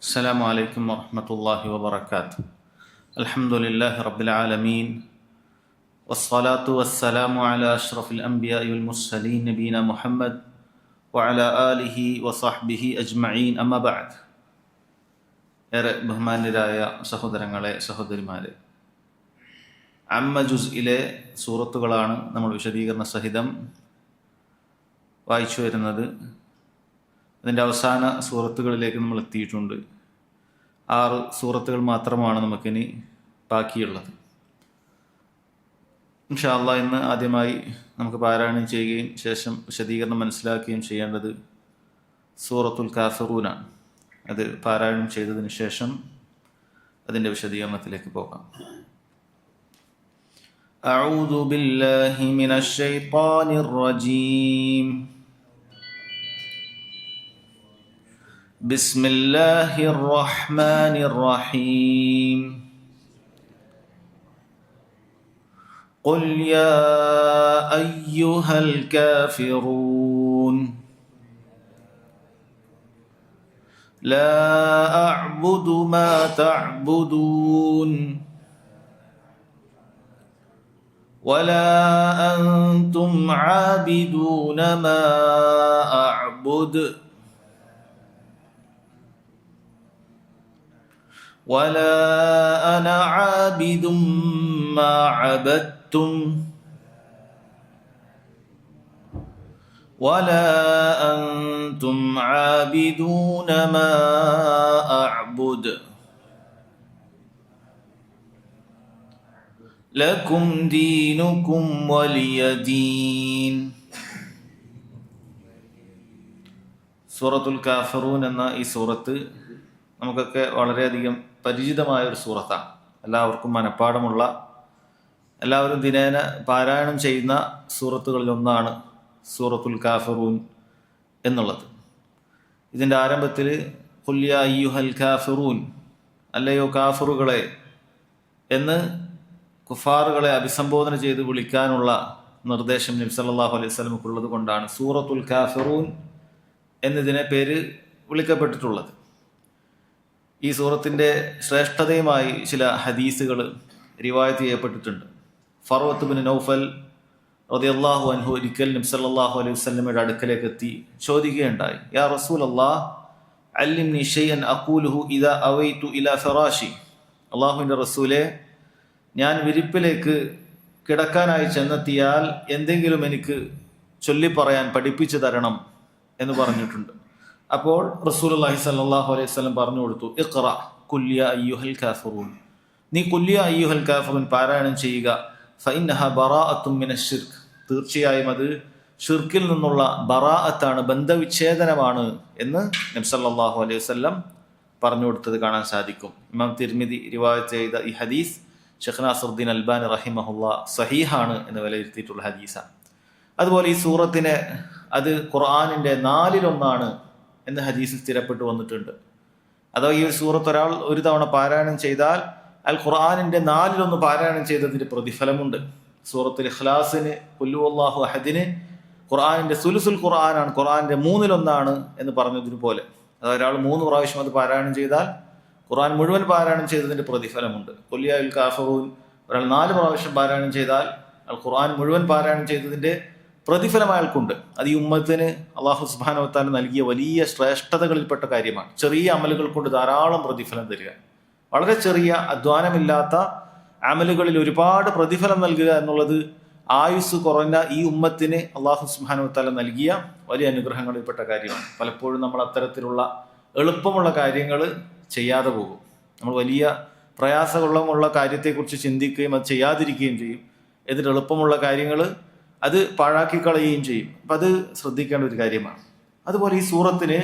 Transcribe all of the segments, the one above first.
السلام عليكم ورحمة الله وبركاته. الحمد لله رب العالمين والصلاة والسلام على أشرف الأنبياء والمرسلين نبينا محمد وعلى آله وصحبه أجمعين أما بعد. ഏറെ ബഹുമാന്യരായ സഹോദരങ്ങളെ സഹോദരിമാരെ, അമ്മ ജുസ്ഇലെ സൂറത്തുകളാണ് നമ്മൾ വിശദീകരണ സഹിതം വായിച്ചു വരുന്നത്. അതിൻ്റെ അവസാന സൂറത്തുകളിലേക്ക് നമ്മൾ എത്തിയിട്ടുണ്ട്. 6 സൂറത്തുകൾ മാത്രമാണ് നമുക്കിനി ബാക്കിയുള്ളത്. ഇൻഷാ അല്ലാഹ് ഇന്ന് ആദ്യമായി നമുക്ക് പാരായണം ചെയ്യുകയും ശേഷം വിശദീകരണം മനസ്സിലാക്കുകയും ചെയ്യേണ്ടത് സൂറത്തുൽ കാഫിറൂനാണ്. അത് പാരായണം ചെയ്തതിന് ശേഷം അതിൻ്റെ വിശദീകരണത്തിലേക്ക് പോകാം. അഊദു ബില്ലാഹി മിനശ് ശൈത്വാനിർ റജീം. بسم الله الرحمن الرحيم. قل يا أيها الكافرون لا أعبد ما تعبدون ولا أنتم عابدون ما أعبد ولا أنا عابد ما عبدتم ولا أنتم عابدون ما أعبد لكم دينكم ولي دين. സൂറത്തുൽ കാഫിറൂൻ എന്ന ഈ സൂറത്ത് നമുക്കൊക്കെ വളരെയധികം പരിചിതമായ ഒരു സൂറത്താണ്. എല്ലാവർക്കും മനഃപ്പാടമുള്ള, എല്ലാവരും ദിനേന പാരായണം ചെയ്യുന്ന സൂറത്തുകളിലൊന്നാണ് സൂറത്തുൽ കാഫിറൂൻ എന്നുള്ളത്. ഇതിൻ്റെ ആരംഭത്തിൽ ഖുൽ യാ അയ്യുഹൽ കാഫിറൂൻ, അല്ലയോ കാഫിറുകളെ എന്ന് കുഫാറുകളെ അഭിസംബോധന ചെയ്ത് വിളിക്കാനുള്ള നിർദ്ദേശം നബി സല്ലല്ലാഹു അലൈഹി വസല്ലമക്കുള്ളത് കൊണ്ടാണ് സൂറത്തുൽ കാഫിറൂൻ എന്നതിനെ പേര് വിളിക്കപ്പെട്ടിട്ടുള്ളത്. ഈ സൂറത്തിൻ്റെ ശ്രേഷ്ഠതയുമായി ചില ഹദീസുകൾ റിവായത്ത് ചെയ്യപ്പെട്ടിട്ടുണ്ട്. ഫർവത്ത് ബിൻ നൗഫൽ റളിയല്ലാഹു അൻഹു ഒരിക്കൽ നബി സല്ലല്ലാഹു അലൈഹി വസല്ലമയുടെ അടുക്കലേക്ക് എത്തി ചോദിക്കുകയുണ്ടായി, യാ റസൂലല്ലാഹ് അല്ലിംനി ഷൈഅൻ അഖൂലുഹു ഇദാ അവൈതു ഇലാ ഫിറാശി. അല്ലാഹുവിൻ്റെ റസൂലേ, ഞാൻ വിരിപ്പിലേക്ക് കിടക്കാനായി ചെന്നെത്തിയാൽ എന്തെങ്കിലും എനിക്ക് ചൊല്ലിപ്പറയാൻ പഠിപ്പിച്ചു തരണം എന്ന് പറഞ്ഞിട്ടുണ്ട്. അപ്പോൾ റസൂലുള്ളാഹി സ്വല്ലല്ലാഹു അലൈഹി വസല്ലം പറഞ്ഞു കൊടുത്തു, ഇഖ്റ ഖുൽ യാ അയ്യുഹൽ കാഫിറൂൻ, നീ ഖുൽ യാ അയ്യുഹൽ കാഫിറൂൻ പാരായണം ചെയ്യുക. ഫഇന്നഹാ ബറാഅത്തും മിനശ് ശിർക്ക്, തീർച്ചയായും അത് ഷിർക്കിൽ നിന്നുള്ള ബറാഅത്താണ്, ബന്ധവിച്ഛേദനമാണ് എന്ന് നബി സല്ലല്ലാഹു അലൈഹി വസല്ലം പറഞ്ഞു കൊടുത്തത് കാണാൻ സാധിക്കും. ഇമാം തിർമിദി റിവായത്ത് ചെയ്ത ഈ ഹദീസ് ശൈഖ് നാസിറുദ്ദീൻ അൽബാനി റഹിമഹുല്ലാ സഹീഹാണ് എന്ന് വിലയിരുത്തിയിട്ടുള്ള ഹദീസാണ്. അതുപോലെ ഈ സൂറത്തിനെ അത് ഖുർആനിൻ്റെ 4-1 എന്ന് ഹദീസിൽ സ്ഥിരപ്പെട്ടു വന്നിട്ടുണ്ട്. അഥവാ ഈ ഒരു സൂറത്ത് ഒരാൾ ഒരു തവണ പാരായണം ചെയ്താൽ അൽ ഖുർആനിൻ്റെ 4-1 പാരായണം ചെയ്തതിൻ്റെ പ്രതിഫലമുണ്ട്. സൂറത്തുൽ ഇഖ്ലാസിന് ഖുൽ ഹുവല്ലാഹു അഹദിന് ഖുർആനിൻ്റെ സുലുസുൽ ഖുർആനാണ്, ഖുർആനിൻ്റെ 3-1 എന്ന് പറഞ്ഞതിന് പോലെ. അതായത് ഒരാൾ 3 പ്രാവശ്യം അത് പാരായണം ചെയ്താൽ ഖുർആൻ മുഴുവൻ പാരായണം ചെയ്തതിൻ്റെ പ്രതിഫലമുണ്ട്. ഖുൽ യാ അയ്യുഹൽ കാഫിറൂൻ ഒരാൾ 4 പ്രാവശ്യം പാരായണം ചെയ്താൽ അൽ ഖുർആൻ മുഴുവൻ പാരായണം ചെയ്തതിൻ്റെ പ്രതിഫലം അയാൾക്കുണ്ട്. അത് ഈ ഉമ്മത്തിന് അല്ലാഹു സുബ്ഹാനഹു വ തആല നൽകിയ വലിയ ശ്രേഷ്ഠതകളിൽപ്പെട്ട കാര്യമാണ്. ചെറിയ അമലുകൾ കൊണ്ട് ധാരാളം പ്രതിഫലം തരിക, വളരെ ചെറിയ അധ്വാനമില്ലാത്ത അമലുകളിൽ ഒരുപാട് പ്രതിഫലം നൽകുക എന്നുള്ളത് ആയുസ് കുറഞ്ഞ ഈ ഉമ്മത്തിന് അല്ലാഹു സുബ്ഹാനഹു വ തആല നൽകിയ വലിയ അനുഗ്രഹങ്ങളിൽപ്പെട്ട കാര്യമാണ്. പലപ്പോഴും നമ്മൾ അത്തരത്തിലുള്ള എളുപ്പമുള്ള കാര്യങ്ങൾ ചെയ്യാതെ പോകും. നമ്മൾ വലിയ പ്രയാസമുള്ള കാര്യത്തെക്കുറിച്ച് ചിന്തിക്കുകയും അത് ചെയ്യാതിരിക്കുകയും ചെയ്യും. എന്നിട്ട് എളുപ്പമുള്ള കാര്യങ്ങൾ അത് പാഴാക്കി കളയുകയും ചെയ്യും. അപ്പം അത് ശ്രദ്ധിക്കേണ്ട ഒരു കാര്യമാണ്. അതുപോലെ ഈ സൂറത്തിന്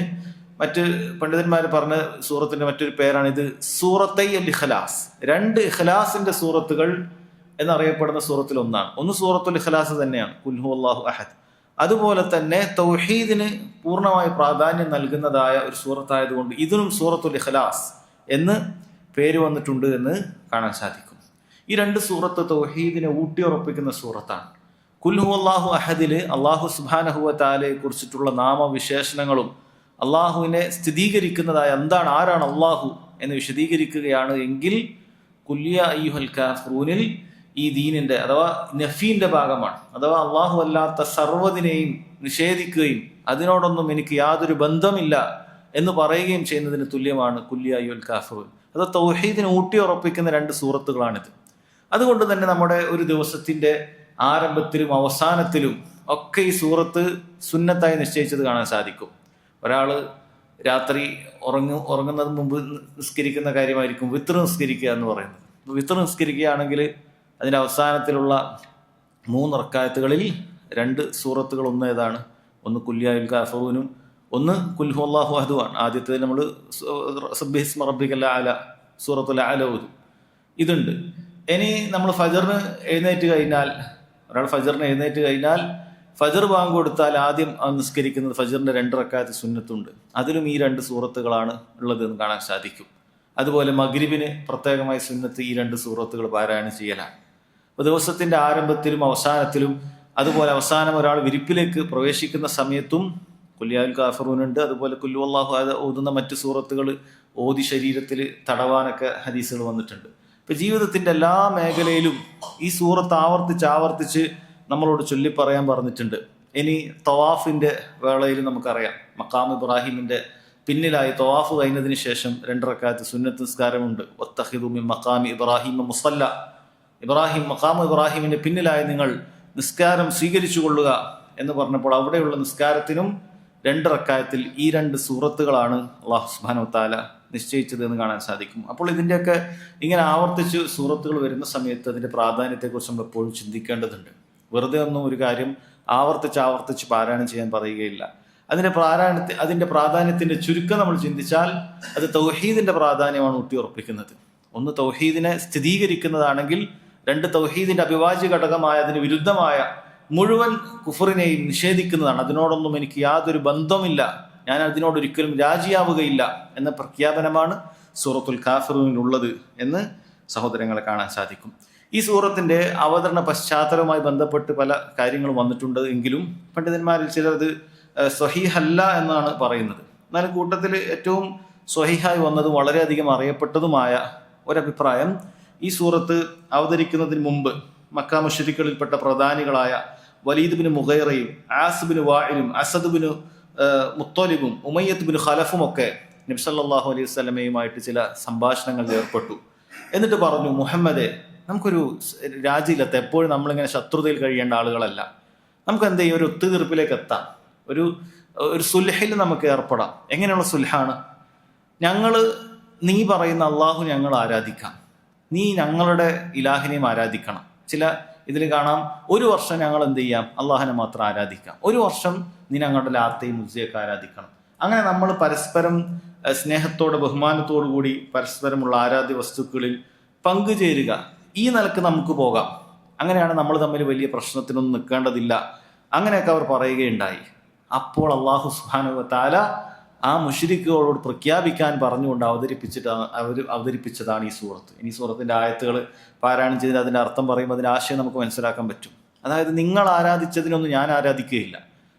മറ്റ് പണ്ഡിതന്മാർ പറഞ്ഞ സൂറത്തിൻ്റെ മറ്റൊരു പേരാണ് ഇത് സൂറത്തൈ അൽ ഇഖ്ലാസ്. 2 ഇഖ്ലാസിൻ്റെ സൂറത്തുകൾ എന്നറിയപ്പെടുന്ന സൂറത്തിൽ ഒന്നാണ്. ഒന്ന് സൂറത്തുൽ ഇഖ്ലാസ് തന്നെയാണ്, ഖുൽ ഹുവല്ലാഹു അഹദ്. അതുപോലെ തന്നെ തൗഹീദിന് പൂർണ്ണമായി പ്രാധാന്യം നൽകുന്നതായ ഒരു സൂറത്തായതുകൊണ്ട് ഇതിനും സൂറത്തുൽ ഇഖ്ലാസ് എന്ന് പേര് വന്നിട്ടുണ്ട് എന്ന് കാണാൻ സാധിക്കും. ഈ 2 സൂറത്ത് തൗഹീദിനെ ഊട്ടിയുറപ്പിക്കുന്ന സൂറത്താണ്. ഖുൽ ഹുവല്ലാഹു അഹദിൽ അല്ലാഹു സുബ്ഹാനഹു വ തആലയെ കുറിച്ചിട്ടുള്ള നാമവിശേഷണങ്ങളും അള്ളാഹുവിനെ സ്ഥിരീകരിക്കുന്നതായ എന്താണ്, ആരാണ് അള്ളാഹു എന്ന് വിശദീകരിക്കുകയാണ് എങ്കിൽ കുല്യ അയ്യുഹൽ കാഫിറൂനിൽ ഈ ദീനിന്റെ അഥവാ നഫീന്റെ ഭാഗമാണ്. അഥവാ അള്ളാഹു അല്ലാത്ത സർവ്വതിനെയും നിഷേധിക്കുകയും അതിനോടൊന്നും എനിക്ക് യാതൊരു ബന്ധമില്ല എന്ന് പറയുകയും ചെയ്യുന്നതിന് തുല്യമാണ് കുല്യ അയ്യുഹൽ കാഫിറൂൻ. അത് തൗഹീദിനെ ഊട്ടിയുറപ്പിക്കുന്ന രണ്ട് സൂറത്തുകളാണിത്. അതുകൊണ്ട് തന്നെ നമ്മുടെ ഒരു ദിവസത്തിന്റെ ആരംഭത്തിലും അവസാനത്തിലും ഒക്കെ ഈ സൂറത്ത് സുന്നത്തായി നിശ്ചയിച്ചത് കാണാൻ സാധിക്കും. ഒരാൾ രാത്രി ഉറങ്ങുന്നതിന് മുമ്പ് നിസ്കരിക്കുന്ന കാര്യമായിരിക്കും വിത്ർ നിസ്കരിക്കുക എന്ന് പറയുന്നത്. വിത്ർ നിസ്കരിക്കുകയാണെങ്കിൽ അതിൻ്റെ അവസാനത്തിലുള്ള 3 റക്അത്തുകളിൽ 2 സൂറത്തുകൾ ഒന്ന് ഏതാണ്? ഒന്ന് കുല്യായുൽ കാഫിറൂനും ഒന്ന് കുൽ ഹുവല്ലാഹു അഹദുമാണ്. ആദ്യത്തേത് നമ്മൾ സബ്ബിഹിസ്മ റബ്ബിക്കൽ അഅല സൂറത്തുൽ അഅല ഓതും. ഇതുണ്ട്. ഇനി നമ്മൾ ഫജറിന് എഴുന്നേറ്റ് കഴിഞ്ഞാൽ, ഒരാൾ ഫജറിന് എഴുന്നേറ്റ് കഴിഞ്ഞാൽ ഫജർ ബാങ്ക് കൊടുത്താൽ ആദ്യം നിസ്കരിക്കുന്നത് ഫജറിന്റെ 2 റക്അത്ത് സുന്നത്തുണ്ട്. അതിലും ഈ 2 സൂറത്തുകളാണ് ഉള്ളത് എന്ന് കാണാൻ സാധിക്കും. അതുപോലെ മഗ്രിബിന് പ്രത്യേകമായി സുന്നത്ത് ഈ 2 സൂറത്തുകൾ പാരായണം ചെയ്യലാണ്. അപ്പോൾ ദിവസത്തിന്റെ ആരംഭത്തിലും അവസാനത്തിലും, അതുപോലെ അവസാനം ഒരാൾ വിരിപ്പിലേക്ക് പ്രവേശിക്കുന്ന സമയത്തും കുല്യായുൽ കാഫിറൂനുണ്ട്. അതുപോലെ കുല്ലു അല്ലാഹു അഹദ് ഓതുന്ന മറ്റ് സൂറത്തുകൾ ഓതി ശരീരത്തിൽ തടവാനൊക്കെ ഹദീസുകൾ വന്നിട്ടുണ്ട്. ഇപ്പൊ ജീവിതത്തിന്റെ എല്ലാ മേഖലയിലും ഈ സൂറത്ത് ആവർത്തിച്ച് നമ്മളോട് ചൊല്ലി പറയാൻ പറഞ്ഞിട്ടുണ്ട്. ഇനി തവാഫിന്റെ വേളയിൽ നമുക്കറിയാം, മഖാം ഇബ്രാഹിമിന്റെ പിന്നിലായി തവാഫ് കഴിഞ്ഞതിന് ശേഷം 2 റക്അത്ത് സുന്നത്ത് നിസ്കാരമുണ്ട്. വത്തഖിദു മിൻ മഖാമി ഇബ്രാഹിം മുസല്ല, മഖാം ഇബ്രാഹിമിന്റെ പിന്നിലായി നിങ്ങൾ നിസ്കാരം സ്വീകരിച്ചു കൊള്ളുക എന്ന് പറഞ്ഞപ്പോൾ അവിടെയുള്ള നിസ്കാരത്തിനും 2 റക്അത്തിൽ ഈ 2 സൂറത്തുകളാണ് അല്ലാഹു സുബ്ഹാനഹു വ തആല നിശ്ചയിച്ചത് എന്ന് കാണാൻ സാധിക്കും. അപ്പോൾ ഇതിൻ്റെയൊക്കെ ഇങ്ങനെ ആവർത്തിച്ച് സൂറത്തുകൾ വരുന്ന സമയത്ത് അതിന്റെ പ്രാധാന്യത്തെക്കുറിച്ച് നമ്മൾ എപ്പോഴും ചിന്തിക്കേണ്ടതുണ്ട്. വെറുതെ ഒന്നും ഒരു കാര്യം ആവർത്തിച്ച് പാരായണം ചെയ്യാൻ പറയുകയില്ല. അതിന്റെ പ്രാധാന്യത്തിന്റെ ചുരുക്കം നമ്മൾ ചിന്തിച്ചാൽ അത് തൗഹീദിന്റെ പ്രാധാന്യമാണ് ഊട്ടിയുറപ്പിക്കുന്നത്. ഒന്ന് തൗഹീദിനെ സ്ഥിരീകരിക്കുന്നതാണെങ്കിൽ, 2 തൗഹീദിന്റെ അവിഭാജ്യ ഘടകമായ അതിന് വിരുദ്ധമായ മുഴുവൻ കുഫറിനെയും നിഷേധിക്കുന്നതാണ്. അതിനോടൊന്നും എനിക്ക് യാതൊരു ബന്ധമില്ല, ഞാൻ അതിനോടൊരിക്കലും രാജിയാവുകയില്ല എന്ന പ്രഖ്യാപനമാണ് സൂറത്തുൽ കാഫിറൂനിലുള്ളത് എന്ന് സഹോദരങ്ങളെ കാണാൻ സാധിക്കും. ഈ സൂറത്തിന്റെ അവതരണ പശ്ചാത്തലവുമായി ബന്ധപ്പെട്ട് പല കാര്യങ്ങളും വന്നിട്ടുണ്ട് എങ്കിലും പണ്ഡിതന്മാരിൽ ചിലർ ഇത് സ്വഹീഹല്ല എന്നാണ് പറയുന്നത്. എന്നാലും കൂട്ടത്തിൽ ഏറ്റവും സ്വഹീഹായി വന്നതും വളരെയധികം അറിയപ്പെട്ടതുമായ ഒരഭിപ്രായം, ഈ സൂറത്ത് അവതരിക്കുന്നതിന് മുമ്പ് മക്ക മുശ്രിക്കുകളിൽപ്പെട്ട പ്രധാനികളായ വലീദ് ബിൻ മുഗൈറയും ആസ് ബിൻ വാഇലും അസദ് ബിൻ മുത്തലിബും ഉമയ്യത്ത് ബിൻ ഖലഫും ഒക്കെ നബി സല്ലല്ലാഹു അലൈഹി വസല്ലമയുമായിട്ട് ചില സംഭാഷണങ്ങളിൽ ഏർപ്പെട്ടു. എന്നിട്ട് പറഞ്ഞു, മുഹമ്മദേ, നമുക്കൊരു രാജിയിലെത്ത, എപ്പോഴും നമ്മളിങ്ങനെ ശത്രുതയിൽ കഴിയേണ്ട ആളുകളല്ല. നമുക്ക് എന്ത് ചെയ്യും, ഒരു ഒത്തുതീർപ്പിലേക്ക് എത്താം, ഒരു സുൽഹിൽ നമുക്ക് ഏർപ്പെടാം. എങ്ങനെയുള്ള സുൽഹാണ്? നീ പറയുന്ന അള്ളാഹു ഞങ്ങൾ ആരാധിക്കാം, നീ ഞങ്ങളുടെ ഇലാഹിനെയും ആരാധിക്കണം. ചില ഇതിൽ കാണാം, 1 വർഷം ഞങ്ങൾ എന്ത് ചെയ്യാം, അള്ളാഹിനെ മാത്രം ആരാധിക്കാം, 1 വർഷം നീ ഞങ്ങളുടെ ലാത്തയും മുസ്സയൊക്കെ ആരാധിക്കണം. അങ്ങനെ നമ്മൾ പരസ്പരം സ്നേഹത്തോടെ ബഹുമാനത്തോടു കൂടി പരസ്പരമുള്ള ആരാധ്യ വസ്തുക്കളിൽ പങ്കുചേരുക. ഈ നിലക്ക് നമുക്ക് പോകാം. അങ്ങനെയാണ് നമ്മൾ തമ്മിൽ വലിയ പ്രശ്നത്തിനൊന്നും നിൽക്കേണ്ടതില്ല. അങ്ങനെയൊക്കെ അവർ പറയുകയുണ്ടായി. അപ്പോൾ അല്ലാഹു സുബ്ഹാനഹു വ തആല ആ മുശ്രിക്കുകളോട് പ്രഖ്യാപിക്കാൻ പറഞ്ഞുകൊണ്ട് അവതരിപ്പിച്ചതാണ് ഈ സൂറത്ത്. ഇനി സൂറത്തിന്റെ ആയത്തുകൾ പാരായണം ചെയ്ത് അതിന്റെ അർത്ഥം പറയുമ്പോൾ അതിന്റെ ആശയം നമുക്ക് മനസ്സിലാക്കാൻ പറ്റും. അതായത്, നിങ്ങൾ ആരാധിച്ചതിനൊന്നും ഞാൻ ആരാധിക്കുകയില്ല,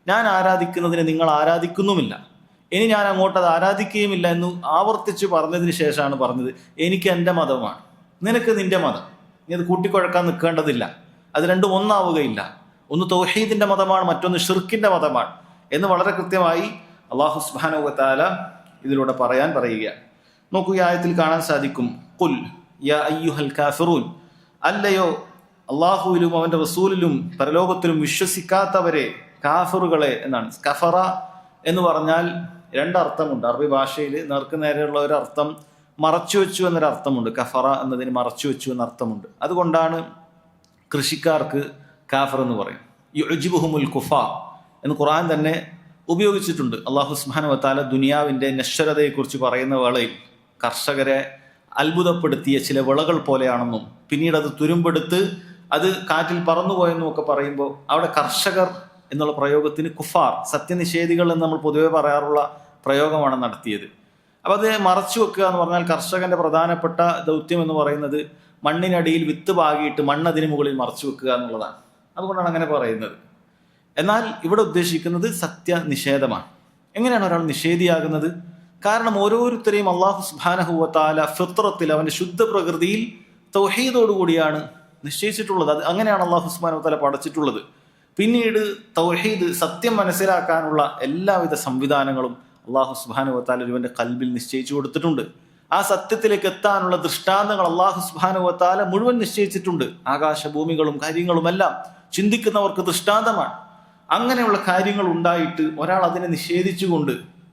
ഞാൻ ആരാധിക്കുന്നതിനെ നിങ്ങൾ ആരാധിക്കുന്നുമില്ല, ഇനി ഞാൻ അങ്ങോട്ട് അത് ആരാധിക്കുകയുമില്ല എന്ന് ആവർത്തിച്ച് പറഞ്ഞതിന് ശേഷമാണ് പറഞ്ഞത്, എനിക്ക് എൻ്റെ മതമാണ്, നിനക്ക് നിന്റെ മതം, നീ അത് കൂട്ടിക്കുഴക്കാൻ നിൽക്കേണ്ടതില്ല, അത് രണ്ടും ഒന്നാവുകയില്ല. ഒന്ന് തൗഹീദിന്റെ മതമാണ്, മറ്റൊന്ന് ഷിർക്കിന്റെ മതമാണ് എന്ന് വളരെ കൃത്യമായി അല്ലാഹു സുബ്ഹാനഹു വ തആല ഇതിലൂടെ പറയുകയാണ്. നോക്കൂ, ഈ ആയത്തിൽ കാണാൻ സാധിക്കും, ഖുൽ യാ അയ്യുഹൽ കാഫിറൂൻ, അല്ലയോ അള്ളാഹുവിലും അവന്റെ റസൂലിലും പരലോകത്തിലും വിശ്വസിക്കാത്തവരെ, കാഫിറുകളെ എന്നാണ്. കഫറ എന്ന് പറഞ്ഞാൽ 2 അർത്ഥമുണ്ട്. അറബി ഭാഷയിൽ നേർക്ക് നേരെയുള്ള ഒരു അർത്ഥം മറച്ചു വെച്ചു എന്നൊരർത്ഥമുണ്ട്. കഫറ എന്നതിന് മറച്ചു വെച്ചു എന്നർത്ഥമുണ്ട്. അതുകൊണ്ടാണ് കൃഷിക്കാർക്ക് കാഫർ എന്ന് പറയും. യുഅ്ജിബുഹുമുൽ കുഫാർ എന്ന് ഖുർആൻ തന്നെ ഉപയോഗിച്ചിട്ടുണ്ട്. അല്ലാഹു സുബ്ഹാനഹു വ തആല ദുനിയാവിന്റെ നശ്വരതയെക്കുറിച്ച് പറയുന്ന വേളയിൽ കർഷകരെ അത്ഭുതപ്പെടുത്തിയ ചില വിളകൾ പോലെയാണെന്നും പിന്നീട് അത് തുരുമ്പെടുത്ത് അത് കാറ്റിൽ പറന്നുപോയെന്നും ഒക്കെ പറയുമ്പോൾ അവിടെ കർഷകർ എന്നുള്ള പ്രയോഗത്തിന് കുഫാർ, സത്യനിഷേധികൾ എന്ന് നമ്മൾ പൊതുവെ പറയാറുള്ള പ്രയോഗമാണ് നടത്തിയത്. അപ്പം അത് മറച്ചു വെക്കുക എന്ന് പറഞ്ഞാൽ കർഷകന്റെ പ്രധാനപ്പെട്ട ദൗത്യം എന്ന് പറയുന്നത് മണ്ണിനടിയിൽ വിത്ത് പാകിയിട്ട് മണ്ണതിന് മുകളിൽ മറച്ചു വെക്കുക എന്നുള്ളതാണ്. അതുകൊണ്ടാണ് അങ്ങനെ പറയുന്നത്. എന്നാൽ ഇവിടെ ഉദ്ദേശിക്കുന്നത് സത്യനിഷേധമാണ്. എങ്ങനെയാണ് ഒരാൾ നിഷേധിയാകുന്നത്? കാരണം ഓരോരുത്തരെയും അള്ളാഹു സുബ്ഹാനഹു വ തആല ഫിത്രത്തിൽ, അവന്റെ ശുദ്ധ പ്രകൃതിയിൽ തൗഹീദോടുകൂടിയാണ് നിശ്ചയിച്ചിട്ടുള്ളത്. അത് അങ്ങനെയാണ് അള്ളാഹു സുബ്ഹാനഹു വ തആല പഠിച്ചിട്ടുള്ളത്. പിന്നീട് തൗഹീദ്, സത്യം മനസ്സിലാക്കാനുള്ള എല്ലാവിധ സംവിധാനങ്ങളും അള്ളാഹു സുബ്ഹാനഹു വ തആല ഒരുവന്റെ ഖൽബിൽ നിശ്ചയിച്ചു കൊടുത്തിട്ടുണ്ട്. ആ സത്യത്തിലേക്ക് എത്താനുള്ള ദൃഷ്ടാന്തങ്ങൾ അള്ളാഹു സുബ്ഹാനഹു വ തആല മുഴുവൻ നിശ്ചയിച്ചിട്ടുണ്ട്. ആകാശഭൂമികളും കാര്യങ്ങളും എല്ലാം ചിന്തിക്കുന്നവർക്ക് ദൃഷ്ടാന്തമാണ്. അങ്ങനെയുള്ള കാര്യങ്ങൾ ഉണ്ടായിട്ട് ഒരാൾ അതിനെ നിഷേധിച്ചുകൊണ്ട്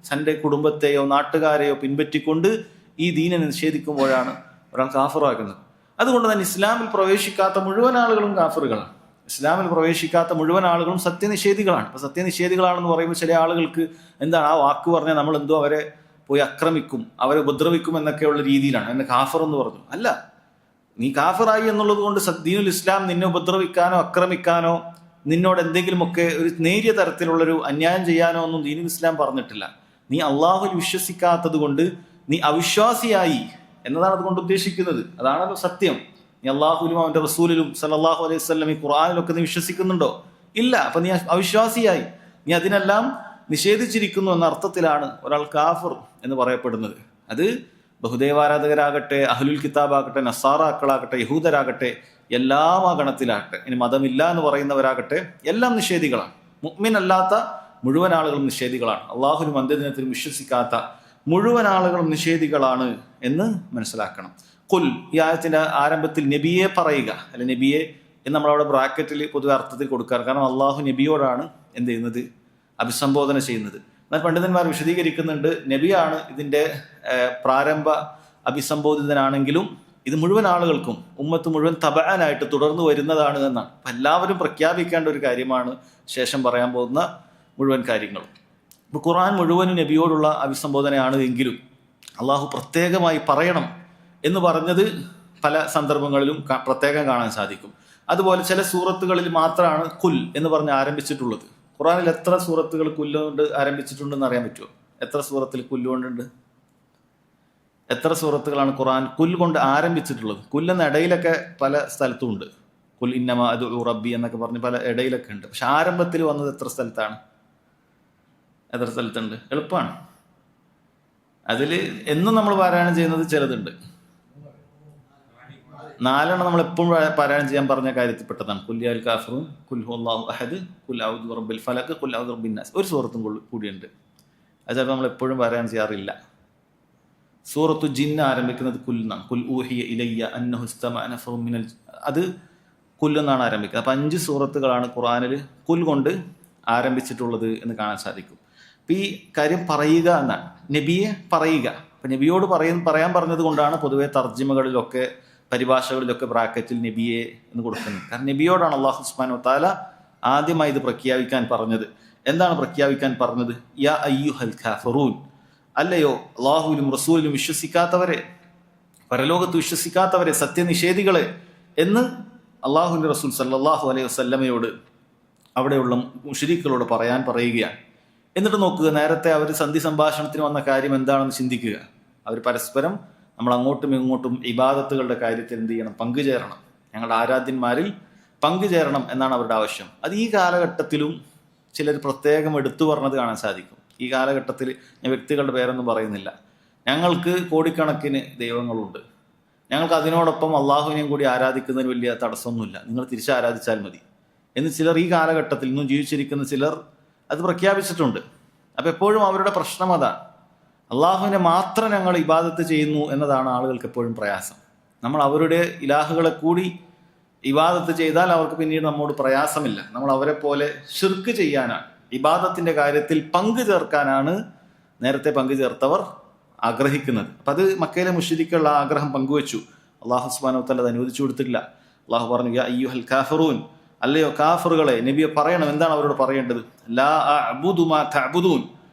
തൻ്റെ കുടുംബത്തെയോ നാട്ടുകാരെയോ പിൻപറ്റിക്കൊണ്ട് ഈ ദീനിനെ നിഷേധിക്കുമ്പോഴാണ് ഒരാൾ കാഫിറാകുന്നത്. അതുകൊണ്ട് തന്നെ ഇസ്ലാമിൽ പ്രവേശിക്കാത്ത മുഴുവൻ ആളുകളും കാഫിറുകളാണ്. ഇസ്ലാമിൽ പ്രവേശിക്കാത്ത മുഴുവൻ ആളുകളും സത്യനിഷേധികളാണ്. അപ്പൊ സത്യനിഷേധികളാണെന്ന് പറയുമ്പോൾ ചില ആളുകൾക്ക് എന്താണ് ആ വാക്ക് പറഞ്ഞാൽ നമ്മൾ എന്തോ അവരെ പോയി ആക്രമിക്കും, അവരെ ഉപദ്രവിക്കും എന്നൊക്കെയുള്ള രീതിയിലാണ് എന്നെ കാഫർ എന്ന് പറഞ്ഞു. അല്ല, നീ കാഫിറായി എന്നുള്ളത് കൊണ്ട് ദീനുൽ ഇസ്ലാം നിന്നെ ഉപദ്രവിക്കാനോ ആക്രമിക്കാനോ നിന്നോട് എന്തെങ്കിലുമൊക്കെ ഒരു നേരിയ തരത്തിലുള്ളൊരു അന്യായം ചെയ്യാനോ ഒന്നും ദീനുൽ ഇസ്ലാം പറഞ്ഞിട്ടില്ല. നീ അള്ളാഹുൽ വിശ്വസിക്കാത്തത് കൊണ്ട് നീ അവിശ്വാസിയായി എന്നതാണ് അതുകൊണ്ട് ഉദ്ദേശിക്കുന്നത്. അതാണല്ലോ സത്യം. നീ അള്ളാഹുലും അവന്റെ റസൂലിലും സല്ലല്ലാഹു അലൈഹി വസല്ലം ഈ ഖുർആനിലൊക്കെ നീ വിശ്വസിക്കുന്നുണ്ടോ? ഇല്ല. അപ്പൊ നീ അവിശ്വാസിയായി, നീ അതിനെല്ലാം നിഷേധിച്ചിരിക്കുന്നു എന്ന അർത്ഥത്തിലാണ് ഒരാൾ കാഫിർ എന്ന് പറയപ്പെടുന്നത്. അത് ബഹുദൈവാരാധകരാകട്ടെ, അഹ്ലുൽ കിതാബാകട്ടെ, നസാറാക്കളാകട്ടെ, യഹൂദരാകട്ടെ, എല്ലാം ആ ഗണത്തിലാകട്ടെ, ഇനി മതമില്ല എന്ന് പറയുന്നവരാകട്ടെ, എല്ലാം നിഷേധികളാണ്. മുഅ്മിൻ അല്ലാത്ത മുഴുവൻ ആളുകളും നിഷേധികളാണ്. അള്ളാഹുലും അന്ത്യദിനത്തിൽ വിശ്വസിക്കാത്ത മുഴുവൻ ആളുകളും നിഷേധികളാണ് എന്ന് മനസ്സിലാക്കണം. ഖുൽ, ഈ ആയത്തിന്റെ ആരംഭത്തിൽ നബിയെ പറയുക, അല്ലെ നബിയെ എന്ന് നമ്മളവിടെ ബ്രാക്കറ്റിൽ പൊതുവെ അർത്ഥത്തിൽ കൊടുക്കാറ്. കാരണം അള്ളാഹു നബിയോടാണ് എന്ത് ചെയ്യുന്നത്, അഭിസംബോധന ചെയ്യുന്നത്. എന്നാൽ പണ്ഡിതന്മാർ വിശദീകരിക്കുന്നുണ്ട്, നബിയാണ് ഇതിന്റെ പ്രാരംഭ അഭിസംബോധിതനാണെങ്കിലും ഇത് മുഴുവൻ ആളുകൾക്കും, ഉമ്മത്ത് മുഴുവൻ തബഅനായിട്ട് തുടർന്ന് വരുന്നതാണ് എന്നാണ്. അപ്പൊ എല്ലാവരും പ്രഖ്യാപിക്കേണ്ട ഒരു കാര്യമാണ് ശേഷം പറയാൻ പോകുന്ന മുഴുവൻ കാര്യങ്ങളും. ഇപ്പൊ ഖുർആൻ മുഴുവനും നബിയോടുള്ള അഭിസംബോധനയാണ് എങ്കിലും അള്ളാഹു പ്രത്യേകമായി പറയണം എന്ന് പറഞ്ഞത് പല സന്ദർഭങ്ങളിലും പ്രത്യേകം കാണാൻ സാധിക്കും. അതുപോലെ ചില സൂറത്തുകളിൽ മാത്രമാണ് കുൽ എന്ന് പറഞ്ഞ് ആരംഭിച്ചിട്ടുള്ളത്. ഖുർആനിൽ എത്ര സൂറത്തുകൾ കുല്ലുകൊണ്ട് ആരംഭിച്ചിട്ടുണ്ടെന്ന് അറിയാൻ പറ്റുമോ? എത്ര സൂറത്തിൽ കുല്ലുകൊണ്ടുണ്ട്? എത്ര സൂറത്തുകളാണ് ഖുർആൻ കുൽ കൊണ്ട് ആരംഭിച്ചിട്ടുള്ളത്? കുല്ലെന്ന ഇടയിലൊക്കെ പല സ്ഥലത്തും ഉണ്ട്. കുൽ ഇന്നമാ അദ്ഉ റബ്ബി എന്നൊക്കെ പറഞ്ഞ് പല ഇടയിലൊക്കെ ഉണ്ട്. പക്ഷെ ആരംഭത്തിൽ വന്നത് എത്ര സ്ഥലത്താണ്? എത്ര സ്ഥലത്തുണ്ട്? എളുപ്പമാണ്. അതിൽ എന്നും നമ്മൾ പാരായണം ചെയ്യുന്നത് ചിലതുണ്ട്. 4 നമ്മൾ എപ്പോഴും പാരായണം ചെയ്യാൻ പറഞ്ഞ കാര്യത്തിൽപ്പെട്ടതാണ്. കുൽ യാൽ കാഫിറൂൻ, കുൽ ഹുവല്ലാഹു അഹദ്, കുൽ ഔദു ബിറബ്ബിൽ ഫലക്, കുൽ ഔദു ബിറബ്ബിൻ നാസ്. ഒരു സൂറത്തും കൂടിയുണ്ട്. അത് ചിലപ്പോൾ നമ്മൾ എപ്പോഴും പാരായണം ചെയ്യാറില്ല. സൂറത്തു ജിന്ന് ആരംഭിക്കുന്നത് കുൽ എന്നാണ്. കുൽ ഊഹിയ ഇലയ്യ അന്നഹു ഇസ്തമഅ നഫറുൻ മിനൽ, അത് കുൽ എന്നാണ് ആരംഭിക്കുന്നത്. അപ്പം 5 സൂറത്തുകളാണ് ഖുർആനിൽ കുൽ കൊണ്ട് ആരംഭിച്ചിട്ടുള്ളത് എന്ന് കാണാൻ സാധിക്കും. അപ്പം ഈ കാര്യം പറയുക എന്നാണ്, നബിയെ പറയുക. അപ്പം നബിയോട് പറയാൻ പറഞ്ഞത് കൊണ്ടാണ് പൊതുവെ തർജിമകളിലൊക്കെ പരിഭാഷകളിലൊക്കെ ബ്രാക്കറ്റിൽ നബിയെ എന്ന് കൊടുക്കുന്നത്. കാരണം നബിയോടാണ് അല്ലാഹു സുബ്ഹാനഹു വ തആല ആദ്യമായി ഇത് പ്രഖ്യാപിക്കാൻ പറഞ്ഞത്. എന്താണ് പ്രഖ്യാപിക്കാൻ പറഞ്ഞത്? യാ അയ്യുഹൽ കാഫിറൂൻ, അല്ലയോ അള്ളാഹുവിലും റസൂലിലും വിശ്വസിക്കാത്തവരെ, പരലോകത്ത് വിശ്വസിക്കാത്തവരെ, സത്യനിഷേധികളെ എന്ന് അള്ളാഹുവിന്റെ റസൂൽ സല്ലല്ലാഹു അലൈഹി വസല്ലമയോട് അവിടെയുള്ള മുശ്രിക്കുകളോട് പറയുകയാണ്. എന്നിട്ട് നോക്കുക, നേരത്തെ അവർ സന്ധി സംഭാഷണത്തിന് വന്ന കാര്യം എന്താണെന്ന് ചിന്തിക്കുക. അവർ പരസ്പരം നമ്മൾ അങ്ങോട്ടും ഇങ്ങോട്ടും ഇബാദത്തുകളുടെ കാര്യത്തിൽ എന്ത് ചെയ്യണം? പങ്കുചേരണം. ഞങ്ങളുടെ ആരാധ്യന്മാരിൽ പങ്കുചേരണം എന്നാണ് അവരുടെ ആവശ്യം. അത് ഈ കാലഘട്ടത്തിലും ചിലർ പ്രത്യേകം എടുത്തു പറഞ്ഞത് കാണാൻ സാധിക്കും. ഈ കാലഘട്ടത്തിൽ ഞാൻ വ്യക്തികളുടെ പേരൊന്നും പറയുന്നില്ല. ഞങ്ങൾക്ക് കോടിക്കണക്കിന് ദൈവങ്ങളുണ്ട്, ഞങ്ങൾക്ക് അതിനോടൊപ്പം അള്ളാഹുവിനെയും കൂടി ആരാധിക്കുന്നതിന് വലിയ തടസ്സമൊന്നുമില്ല, നിങ്ങൾ തിരിച്ച് ആരാധിച്ചാൽ മതി എന്ന് ചിലർ ഈ കാലഘട്ടത്തിൽ ഇന്നും ജീവിച്ചിരിക്കുന്ന ചിലർ അത് പ്രഖ്യാപിച്ചിട്ടുണ്ട്. അപ്പം എപ്പോഴും അവരുടെ പ്രശ്നം അതാണ്. അള്ളാഹുവിനെ മാത്രം ഞങ്ങൾ ഇബാദത്ത് ചെയ്യുന്നു എന്നതാണ് ആളുകൾക്ക് എപ്പോഴും പ്രയാസം. നമ്മൾ അവരുടെ ഇലാഹുകളെ കൂടി ഇബാദത്ത് ചെയ്താൽ അവർക്ക് പിന്നീട് നമ്മോട് പ്രയാസമില്ല. നമ്മൾ അവരെ പോലെ ശിർക്ക് ചെയ്യാനാണ്, ഇബാദത്തിന്റെ കാര്യത്തിൽ പങ്കു ചേർക്കാനാണ് നേരത്തെ പങ്കു ചേർത്തവർ ആഗ്രഹിക്കുന്നത്. അപ്പം അത് മക്കയിലെ മുശ്രിക്കുകളുടെ ആഗ്രഹം പങ്കുവെച്ചു. അള്ളാഹു സുബ്ഹാനഹു വ തആല അത് അനുവദിച്ചു കൊടുത്തിട്ടില്ല. അള്ളാഹു പറഞ്ഞു, യാ അയ്യുഹൽ കാഫിറൂൻ, അല്ലയോ കാഫിറുകളെ, നബിയെ പറയണം. എന്താണ് അവരോട് പറയേണ്ടത്? ലാ അഅ്ബുദു മാ തഅ്ബുദൂൻ,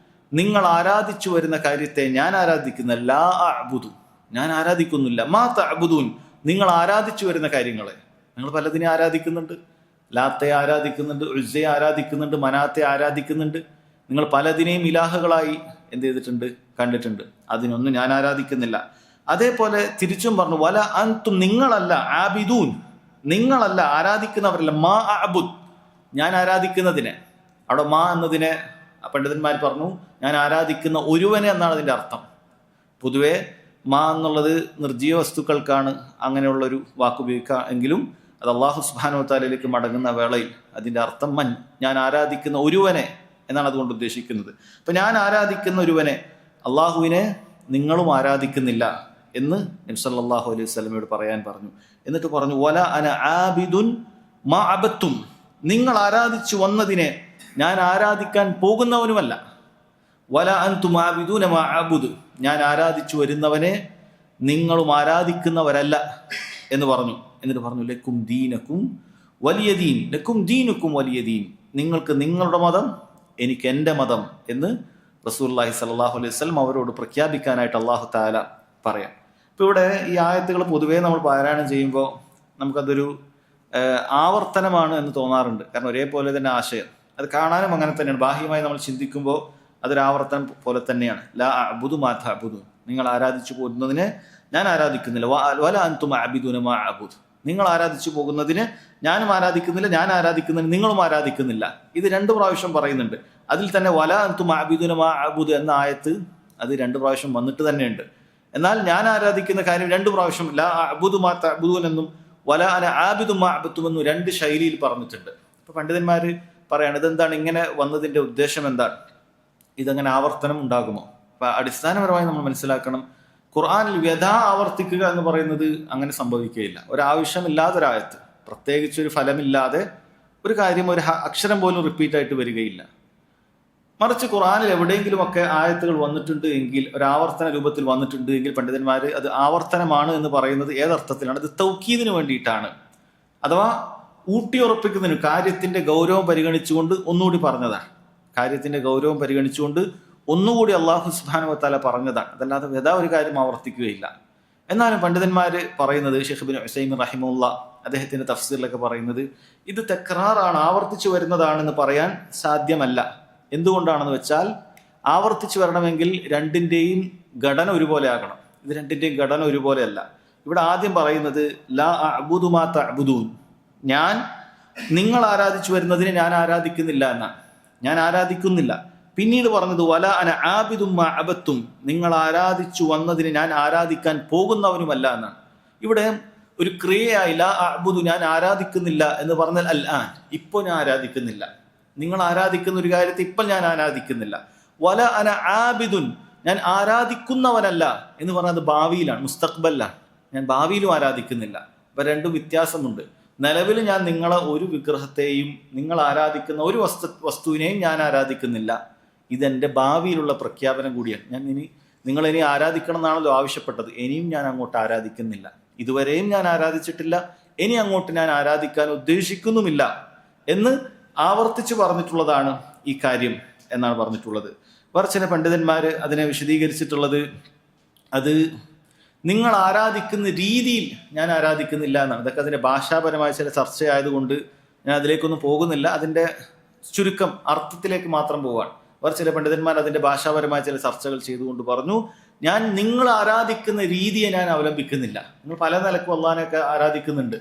നിങ്ങൾ ആരാധിച്ചു വരുന്ന കാര്യത്തെ ഞാൻ ആരാധിക്കുന്ന, ലാ അഅ്ബുദു, ഞാൻ ആരാധിക്കുന്നില്ല, മാ തഅ്ബുദൂൻ, നിങ്ങൾ ആരാധിച്ചു വരുന്ന കാര്യങ്ങളെ. നിങ്ങൾ പലതിനെ ആരാധിക്കുന്നുണ്ട്. ലാത്തെ ആരാധിക്കുന്നുണ്ട്, ഉസ്സയെ ആരാധിക്കുന്നുണ്ട്, മനാത്തെ ആരാധിക്കുന്നുണ്ട്. നിങ്ങൾ പലതിനെയും ഇലാഹുകളായി എന്ത് ചെയ്തിട്ടുണ്ട്? കണ്ടിട്ടുണ്ട്. അതിനൊന്നും ഞാൻ ആരാധിക്കുന്നില്ല. അതേപോലെ തിരിച്ചും പറഞ്ഞു, വല അൻതും, നിങ്ങളല്ല, ആബിദൂൻ, നിങ്ങളല്ല, ആരാധിക്കുന്നവരല്ല, മാ അഅ്ബുദ്, ഞാൻ ആരാധിക്കുന്നതിനെ. അവിടെ മാ എന്നതിനെ പണ്ഡിതന്മാർ പറഞ്ഞു ഞാൻ ആരാധിക്കുന്ന ഒരുവനെ എന്നാണ് അതിൻ്റെ അർത്ഥം. പൊതുവെ മാ എന്നുള്ളത് നിർജ്ജീവ വസ്തുക്കൾക്കാണ് അങ്ങനെയുള്ളൊരു വാക്കുപയോഗിക്കുക എങ്കിലും അത് അള്ളാഹു സുബ്ഹാനഹു വ തആലയിലേക്ക് മടങ്ങുന്ന വേളയിൽ അതിൻ്റെ അർത്ഥം മൻ, ഞാൻ ആരാധിക്കുന്ന ഒരുവനെ എന്നാണ് അതുകൊണ്ട് ഉദ്ദേശിക്കുന്നത്. അപ്പം ഞാൻ ആരാധിക്കുന്ന ഒരുവനെ, അള്ളാഹുവിനെ നിങ്ങളും ആരാധിക്കുന്നില്ല എന്ന് നബി സല്ലല്ലാഹു അലൈഹി വസല്ലമയോട് പറയാൻ പറഞ്ഞു. എന്നിട്ട് പറഞ്ഞു വല അന ആബിദുൻ മാ അബത്തും, നിങ്ങൾ ആരാധിച്ചു വന്നതിനെ ഞാൻ ആരാധിക്കാൻ പോകുന്നവനുമല്ല. വല അൻതും ആബിദൂന മാ അബുദ്, ഞാൻ ആരാധിച്ചു വരുന്നവനെ നിങ്ങളും ആരാധിക്കുന്നവരല്ല എന്ന് പറഞ്ഞു. എന്നിട്ട് പറഞ്ഞു ലക്കും ദീനക്കും വലിയ ദീൻ, ലക്കും ദീനുക്കും വലിയ ദീൻ, നിങ്ങൾക്ക് നിങ്ങളുടെ മതം എനിക്ക് എൻ്റെ മതം എന്ന് റസൂലുള്ളാഹി സ്വല്ലല്ലാഹു അലൈഹി വസല്ലം അവരോട് പ്രഖ്യാപിക്കാനായിട്ട് അല്ലാഹു തആല പറയാം. ഇപ്പോൾ ഇവിടെ ഈ ആയത്തുകൾ പൊതുവേ നമ്മൾ പാരായണം ചെയ്യുമ്പോൾ നമുക്കതൊരു ആവർത്തനമാണ് എന്ന് തോന്നാറുണ്ട്. കാരണം ഒരേപോലെ തന്നെ ആശയം, അത് കാണാനും അങ്ങനെ തന്നെയാണ്. ബാഹ്യമായി നമ്മൾ ചിന്തിക്കുമ്പോൾ അതൊരു ആവർത്തനം പോലെ തന്നെയാണ്. ലാ അഅ്ബുദു മാ തഅ്ബുദൂൻ, നിങ്ങൾ ആരാധിച്ചു പോകുന്നതിനെ ഞാൻ ആരാധിക്കുന്നില്ല. വല അൻതും അഅ്ബിദൂന മാ അഅ്ബുദ്, നിങ്ങൾ ആരാധിച്ചു പോകുന്നതിന് ഞാനും ആരാധിക്കുന്നില്ല, ഞാൻ ആരാധിക്കുന്നതിന് നിങ്ങളും ആരാധിക്കുന്നില്ല. ഇത് 2 പ്രാവശ്യം പറയുന്നുണ്ട്. അതിൽ തന്നെ വല അൻതും അഅ്ബിദൂന മാ അഅ്ബുദ് എന്ന ആയത്ത് അത് 2 പ്രാവശ്യം വന്നിട്ട് തന്നെയുണ്ട്. എന്നാൽ ഞാൻ ആരാധിക്കുന്ന കാര്യം 2 പ്രാവശ്യം ലാ അഅ്ബുദു മാ തഅ്ബുദൂൻ എന്നും വല അന ആബിദു മാ അഅ്ബദും എന്നും 2 ശൈലിയിൽ പറഞ്ഞിട്ടുണ്ട്. അപ്പൊ പണ്ഡിതന്മാർ പറയാണ് ഇതെന്താണ്, ഇങ്ങനെ വന്നതിന്റെ ഉദ്ദേശം എന്താണ്, ഇതങ്ങനെ ആവർത്തനം ഉണ്ടാകുമോ? അപ്പൊ അടിസ്ഥാനപരമായി നമ്മൾ മനസ്സിലാക്കണം, ഖുർആനിൽ വ്യഥ ആവർത്തിക്കുക എന്ന് പറയുന്നത് അങ്ങനെ സംഭവിക്കുകയില്ല. ഒരാവശ്യമില്ലാത്തൊരായത്ത്, പ്രത്യേകിച്ച് ഒരു ഫലമില്ലാതെ ഒരു കാര്യം ഒരു അക്ഷരം പോലും റിപ്പീറ്റ് ആയിട്ട് വരികയില്ല. മറിച്ച് ഖുർആനിൽ എവിടെയെങ്കിലുമൊക്കെ ആയത്തുകൾ വന്നിട്ടുണ്ട് എങ്കിൽ, ഒരു ആവർത്തന രൂപത്തിൽ വന്നിട്ടുണ്ട് എങ്കിൽ പണ്ഡിതന്മാർ അത് ആവർത്തനമാണ് എന്ന് പറയുന്നത് ഏതർത്ഥത്തിലാണ്? അത് തൗക്കീദിന് വേണ്ടിയിട്ടാണ്, അഥവാ ഊട്ടിയുറപ്പിക്കുന്നതിന്, കാര്യത്തിന്റെ ഗൗരവം പരിഗണിച്ചുകൊണ്ട് ഒന്നുകൂടി പറഞ്ഞതാണ്. കാര്യത്തിന്റെ ഗൗരവം പരിഗണിച്ചുകൊണ്ട് ഒന്നുകൂടി അള്ളാഹു സുബ്ഹാനഹു വ തആല പറഞ്ഞതാണ്. അതല്ലാതെ വ്യഥ ഒരു കാര്യം ആവർത്തിക്കുകയില്ല. എന്നാലും പണ്ഡിതന്മാർ പറയുന്നത്, ഷെയ്ഖ് ഇബ്നു ഉസൈമിൻ റഹിമഹുല്ലാ അദ്ദേഹത്തിന്റെ തഫ്സീറിലൊക്കെ പറയുന്നത്, ഇത് തക്റാറാണ്, ആവർത്തിച്ചു വരുന്നതാണെന്ന് പറയാൻ സാധ്യമല്ല. എന്തുകൊണ്ടാണെന്ന് വെച്ചാൽ ആവർത്തിച്ചു വരണമെങ്കിൽ 2ന്റെയും ഘടന ഒരുപോലെ ആകണം. ഇത് 2ന്റെയും ഘടന ഒരുപോലെയല്ല. ഇവിടെ ആദ്യം പറയുന്നത് ലാ അഅ്ബുദു മാ തഅ്ബുദൂൻ, ഞാൻ നിങ്ങൾ ആരാധിച്ചു വരുന്നതിനെ ഞാൻ ആരാധിക്കുന്നില്ല എന്നാണ്, ഞാൻ ആരാധിക്കുന്നില്ല. പിന്നീട് പറഞ്ഞത് വല അന ആബിദും മാ അബത്തും, നിങ്ങൾ ആരാധിച്ചു വന്നതിന് ഞാൻ ആരാധിക്കാൻ പോകുന്നവനുമല്ല എന്നാണ്. ഇവിടെ ഒരു ക്രിയയായി ലാ അഅ്ബുദു, ഞാൻ ആരാധിക്കുന്നില്ല എന്ന് പറഞ്ഞാൽ അൽ ആൻ, ഇപ്പോൾ ഞാൻ ആരാധിക്കുന്നില്ല. നിങ്ങൾ ആരാധിക്കുന്ന ഒരു കാര്യത്തെ ഇപ്പോൾ ഞാൻ ആരാധിക്കുന്നില്ല. വല അന ആബിദുൻ, ഞാൻ ആരാധിക്കുന്നവനല്ല എന്ന് പറഞ്ഞത് ഭാവിയിലാണ്, മുസ്തഖ്ബലാണ്. ഞാൻ ഭാവിയിലും ആരാധിക്കുന്നില്ല. അപ്പൊ 2 വ്യത്യാസമുണ്ട്. നിലവിൽ ഞാൻ നിങ്ങളെ ഒരു വിഗ്രഹത്തെയും നിങ്ങൾ ആരാധിക്കുന്ന ഒരു വസ്തുവിനെയും ഞാൻ ആരാധിക്കുന്നില്ല. ഇതെന്റെ ഭാവിയിലുള്ള പ്രഖ്യാപനം കൂടിയാണ്. നിങ്ങളിനി ആരാധിക്കണം എന്നാണല്ലോ ആവശ്യപ്പെട്ടത്. ഇനിയും ഞാൻ അങ്ങോട്ട് ആരാധിക്കുന്നില്ല, ഇതുവരെയും ഞാൻ ആരാധിച്ചിട്ടില്ല, ഇനി അങ്ങോട്ട് ഞാൻ ആരാധിക്കാൻ ഉദ്ദേശിക്കുന്നുമില്ല എന്ന് ആവർത്തിച്ച് പറഞ്ഞിട്ടുള്ളതാണ് ഈ കാര്യം എന്നാണ് പറഞ്ഞിട്ടുള്ളത്. വേറെ ചില പണ്ഡിതന്മാർ അതിനെ വിശദീകരിച്ചിട്ടുള്ളത്, അത് നിങ്ങൾ ആരാധിക്കുന്ന രീതിയിൽ ഞാൻ ആരാധിക്കുന്നില്ല എന്നാണ്. ഇതൊക്കെ അതിൻ്റെ ഭാഷാപരമായ ചില ചർച്ചയായതുകൊണ്ട് ഞാൻ അതിലേക്കൊന്നും പോകുന്നില്ല. അതിൻ്റെ ചുരുക്കം അർത്ഥത്തിലേക്ക് മാത്രം പോവാണ്. വേറെ ചില പണ്ഡിതന്മാർ അതിൻ്റെ ഭാഷാപരമായ ചില ചർച്ചകൾ ചെയ്തുകൊണ്ട് പറഞ്ഞു, ഞാൻ നിങ്ങൾ ആരാധിക്കുന്ന രീതിയെ ഞാൻ അവലംബിക്കുന്നില്ല. നിങ്ങൾ പല നിലക്കും അള്ളാഹിനെയൊക്കെ ആരാധിക്കുന്നുണ്ട്.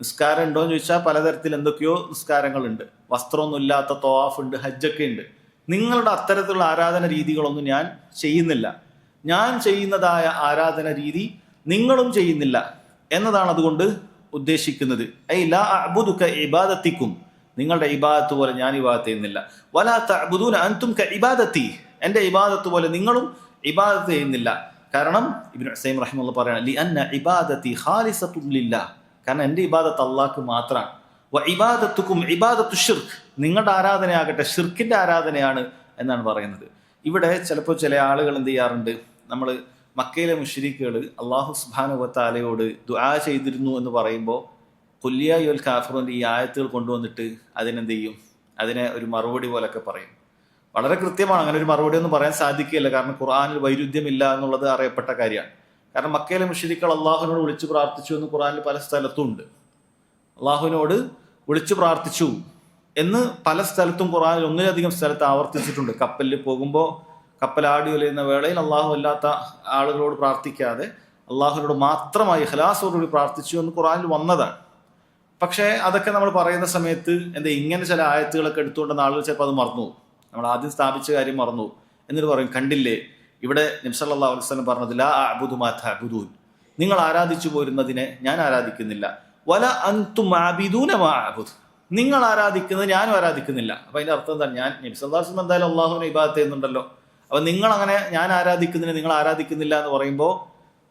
നിസ്കാരം ഉണ്ടോ എന്ന് ചോദിച്ചാൽ പലതരത്തിൽ എന്തൊക്കെയോ നിസ്കാരങ്ങളുണ്ട്, വസ്ത്രമൊന്നും ഇല്ലാത്ത തവാഫ് ഉണ്ട്, ഹജ്ജൊക്കെ ഉണ്ട്. നിങ്ങളുടെ അത്തരത്തിലുള്ള ആരാധന രീതികളൊന്നും ഞാൻ ചെയ്യുന്നില്ല. ഞാൻ ചെയ്യുന്നതായ ആരാധന രീതി നിങ്ങളും ചെയ്യുന്നില്ല എന്നതാണ് അതുകൊണ്ട് ഉദ്ദേശിക്കുന്നത്. ഐ ലാ അഅ്ബുദുക ഇബാദത്തിക്കും, നിങ്ങളുടെ ഇബാദത്ത് പോലെ ഞാൻ ഇബാദത്ത് ചെയ്യുന്നില്ല. വലാ തഅ്ബുദൂന അൻതും കഇബാദത്തി, എൻ്റെ ഇബാദത്ത് പോലെ നിങ്ങളും ഇബാദത്ത് ചെയ്യുന്നില്ല. കാരണം ഇബ്നു ഉസൈമിൻ റഹിമഹുല്ലാഹ് പറയാണ്, ലിഅന്ന ഇബാദത്തി ഖാലിസത്തുൻ ലില്ലാഹ്, കാരണം എൻ്റെ ഇബാദത്ത് അള്ളാഹ്ക്ക് മാത്രമാണ്. വ ഇബാദത്തുക്കും ഇബാദത്തു ഷിർക്ക്, നിങ്ങളുടെ ആരാധനയാകട്ടെ ഷിർക്കിന്റെ ആരാധനയാണ് എന്നാണ് പറയുന്നത്. ഇവിടെ ചിലപ്പോൾ ചില ആളുകൾ എന്ത് ചെയ്യാറുണ്ട്, നമ്മൾ മക്കയിലെ മുശ്രിക്കുകൾ അള്ളാഹു സുബ്ഹാനഹു വ തആലയോട് ദുആ ചെയ്തിരുന്നു എന്ന് പറയുമ്പോൾ ഖുൽ യാ അയ്യുൽ കാഫിറൂന്റെ ഈ ആയത്തുകൾ കൊണ്ടുവന്നിട്ട് അതിനെന്ത് ചെയ്യും, അതിനെ ഒരു മറുപടി പോലൊക്കെ പറയും. വളരെ കൃത്യമാണ്, അങ്ങനെ ഒരു മറുപടി ഒന്നും പറയാൻ സാധിക്കുകയില്ല. കാരണം ഖുർആനിൽ വൈരുദ്ധ്യമില്ല എന്നുള്ളത് അറിയപ്പെട്ട കാര്യമാണ്. കാരണം മക്കയിലെ മുശ്രിക്കുകൾ അള്ളാഹുവിനോട് വിളിച്ചു പ്രാർത്ഥിച്ചു എന്ന് ഖുർആനിൽ പല സ്ഥലത്തും ഉണ്ട്. അള്ളാഹുവിനോട് വിളിച്ചു പ്രാർത്ഥിച്ചു എന്ന് പല സ്ഥലത്തും ഖുർആനിൽ ഒന്നിലധികം സ്ഥലത്ത് ആവർത്തിച്ചിട്ടുണ്ട്. കപ്പലിൽ പോകുമ്പോൾ കപ്പലാടി ഉലയുന്ന വേളയിൽ അള്ളാഹു അല്ലാത്ത ആളുകളോട് പ്രാർത്ഥിക്കാതെ അള്ളാഹുവിനോട് മാത്രമായി ഇഖ്ലാസോടുകൂടി പ്രാർത്ഥിച്ചു എന്ന് ഖുർആനിൽ വന്നതാണ്. പക്ഷേ അതൊക്കെ നമ്മൾ പറയുന്ന സമയത്ത് ഇങ്ങനെ ചില ആയത്തുകളൊക്കെ എടുത്തുകൊണ്ടെന്ന ആളുകൾ ചിലപ്പോൾ അത് മറന്നു പോകും. നമ്മൾ ആദ്യം സ്ഥാപിച്ച കാര്യം മറന്നു. എന്നിട്ട് പറയും, കണ്ടില്ലേ ഇവിടെ നബി സല്ലല്ലാഹു അലൈഹി വസല്ലം പറഞ്ഞത്, ലാ അഅ്ബുദു മാ തഅ്ബുദൂൻ, നിങ്ങൾ ആരാധിച്ചു പോരുന്നതിനെ ഞാൻ ആരാധിക്കുന്നില്ല. വല അൻതും ആബിദൂന മാ അഅ്ബുദ്, നിങ്ങൾ ആരാധിക്കുന്നത് ഞാനും ആരാധിക്കുന്നില്ല. അപ്പൊ അതിന്റെ അർത്ഥം എന്താണ്? ഞാൻ നബി സല്ലല്ലാഹു അലൈഹി വസല്ലം എന്തായാലും അള്ളാഹുവിനെ ഇബാദത്ത് ചെയ്യുന്നുണ്ടല്ലോ. അപ്പൊ നിങ്ങൾ അങ്ങനെ ഞാൻ ആരാധിക്കുന്നതിനെ നിങ്ങൾ ആരാധിക്കുന്നില്ല എന്ന് പറയുമ്പോൾ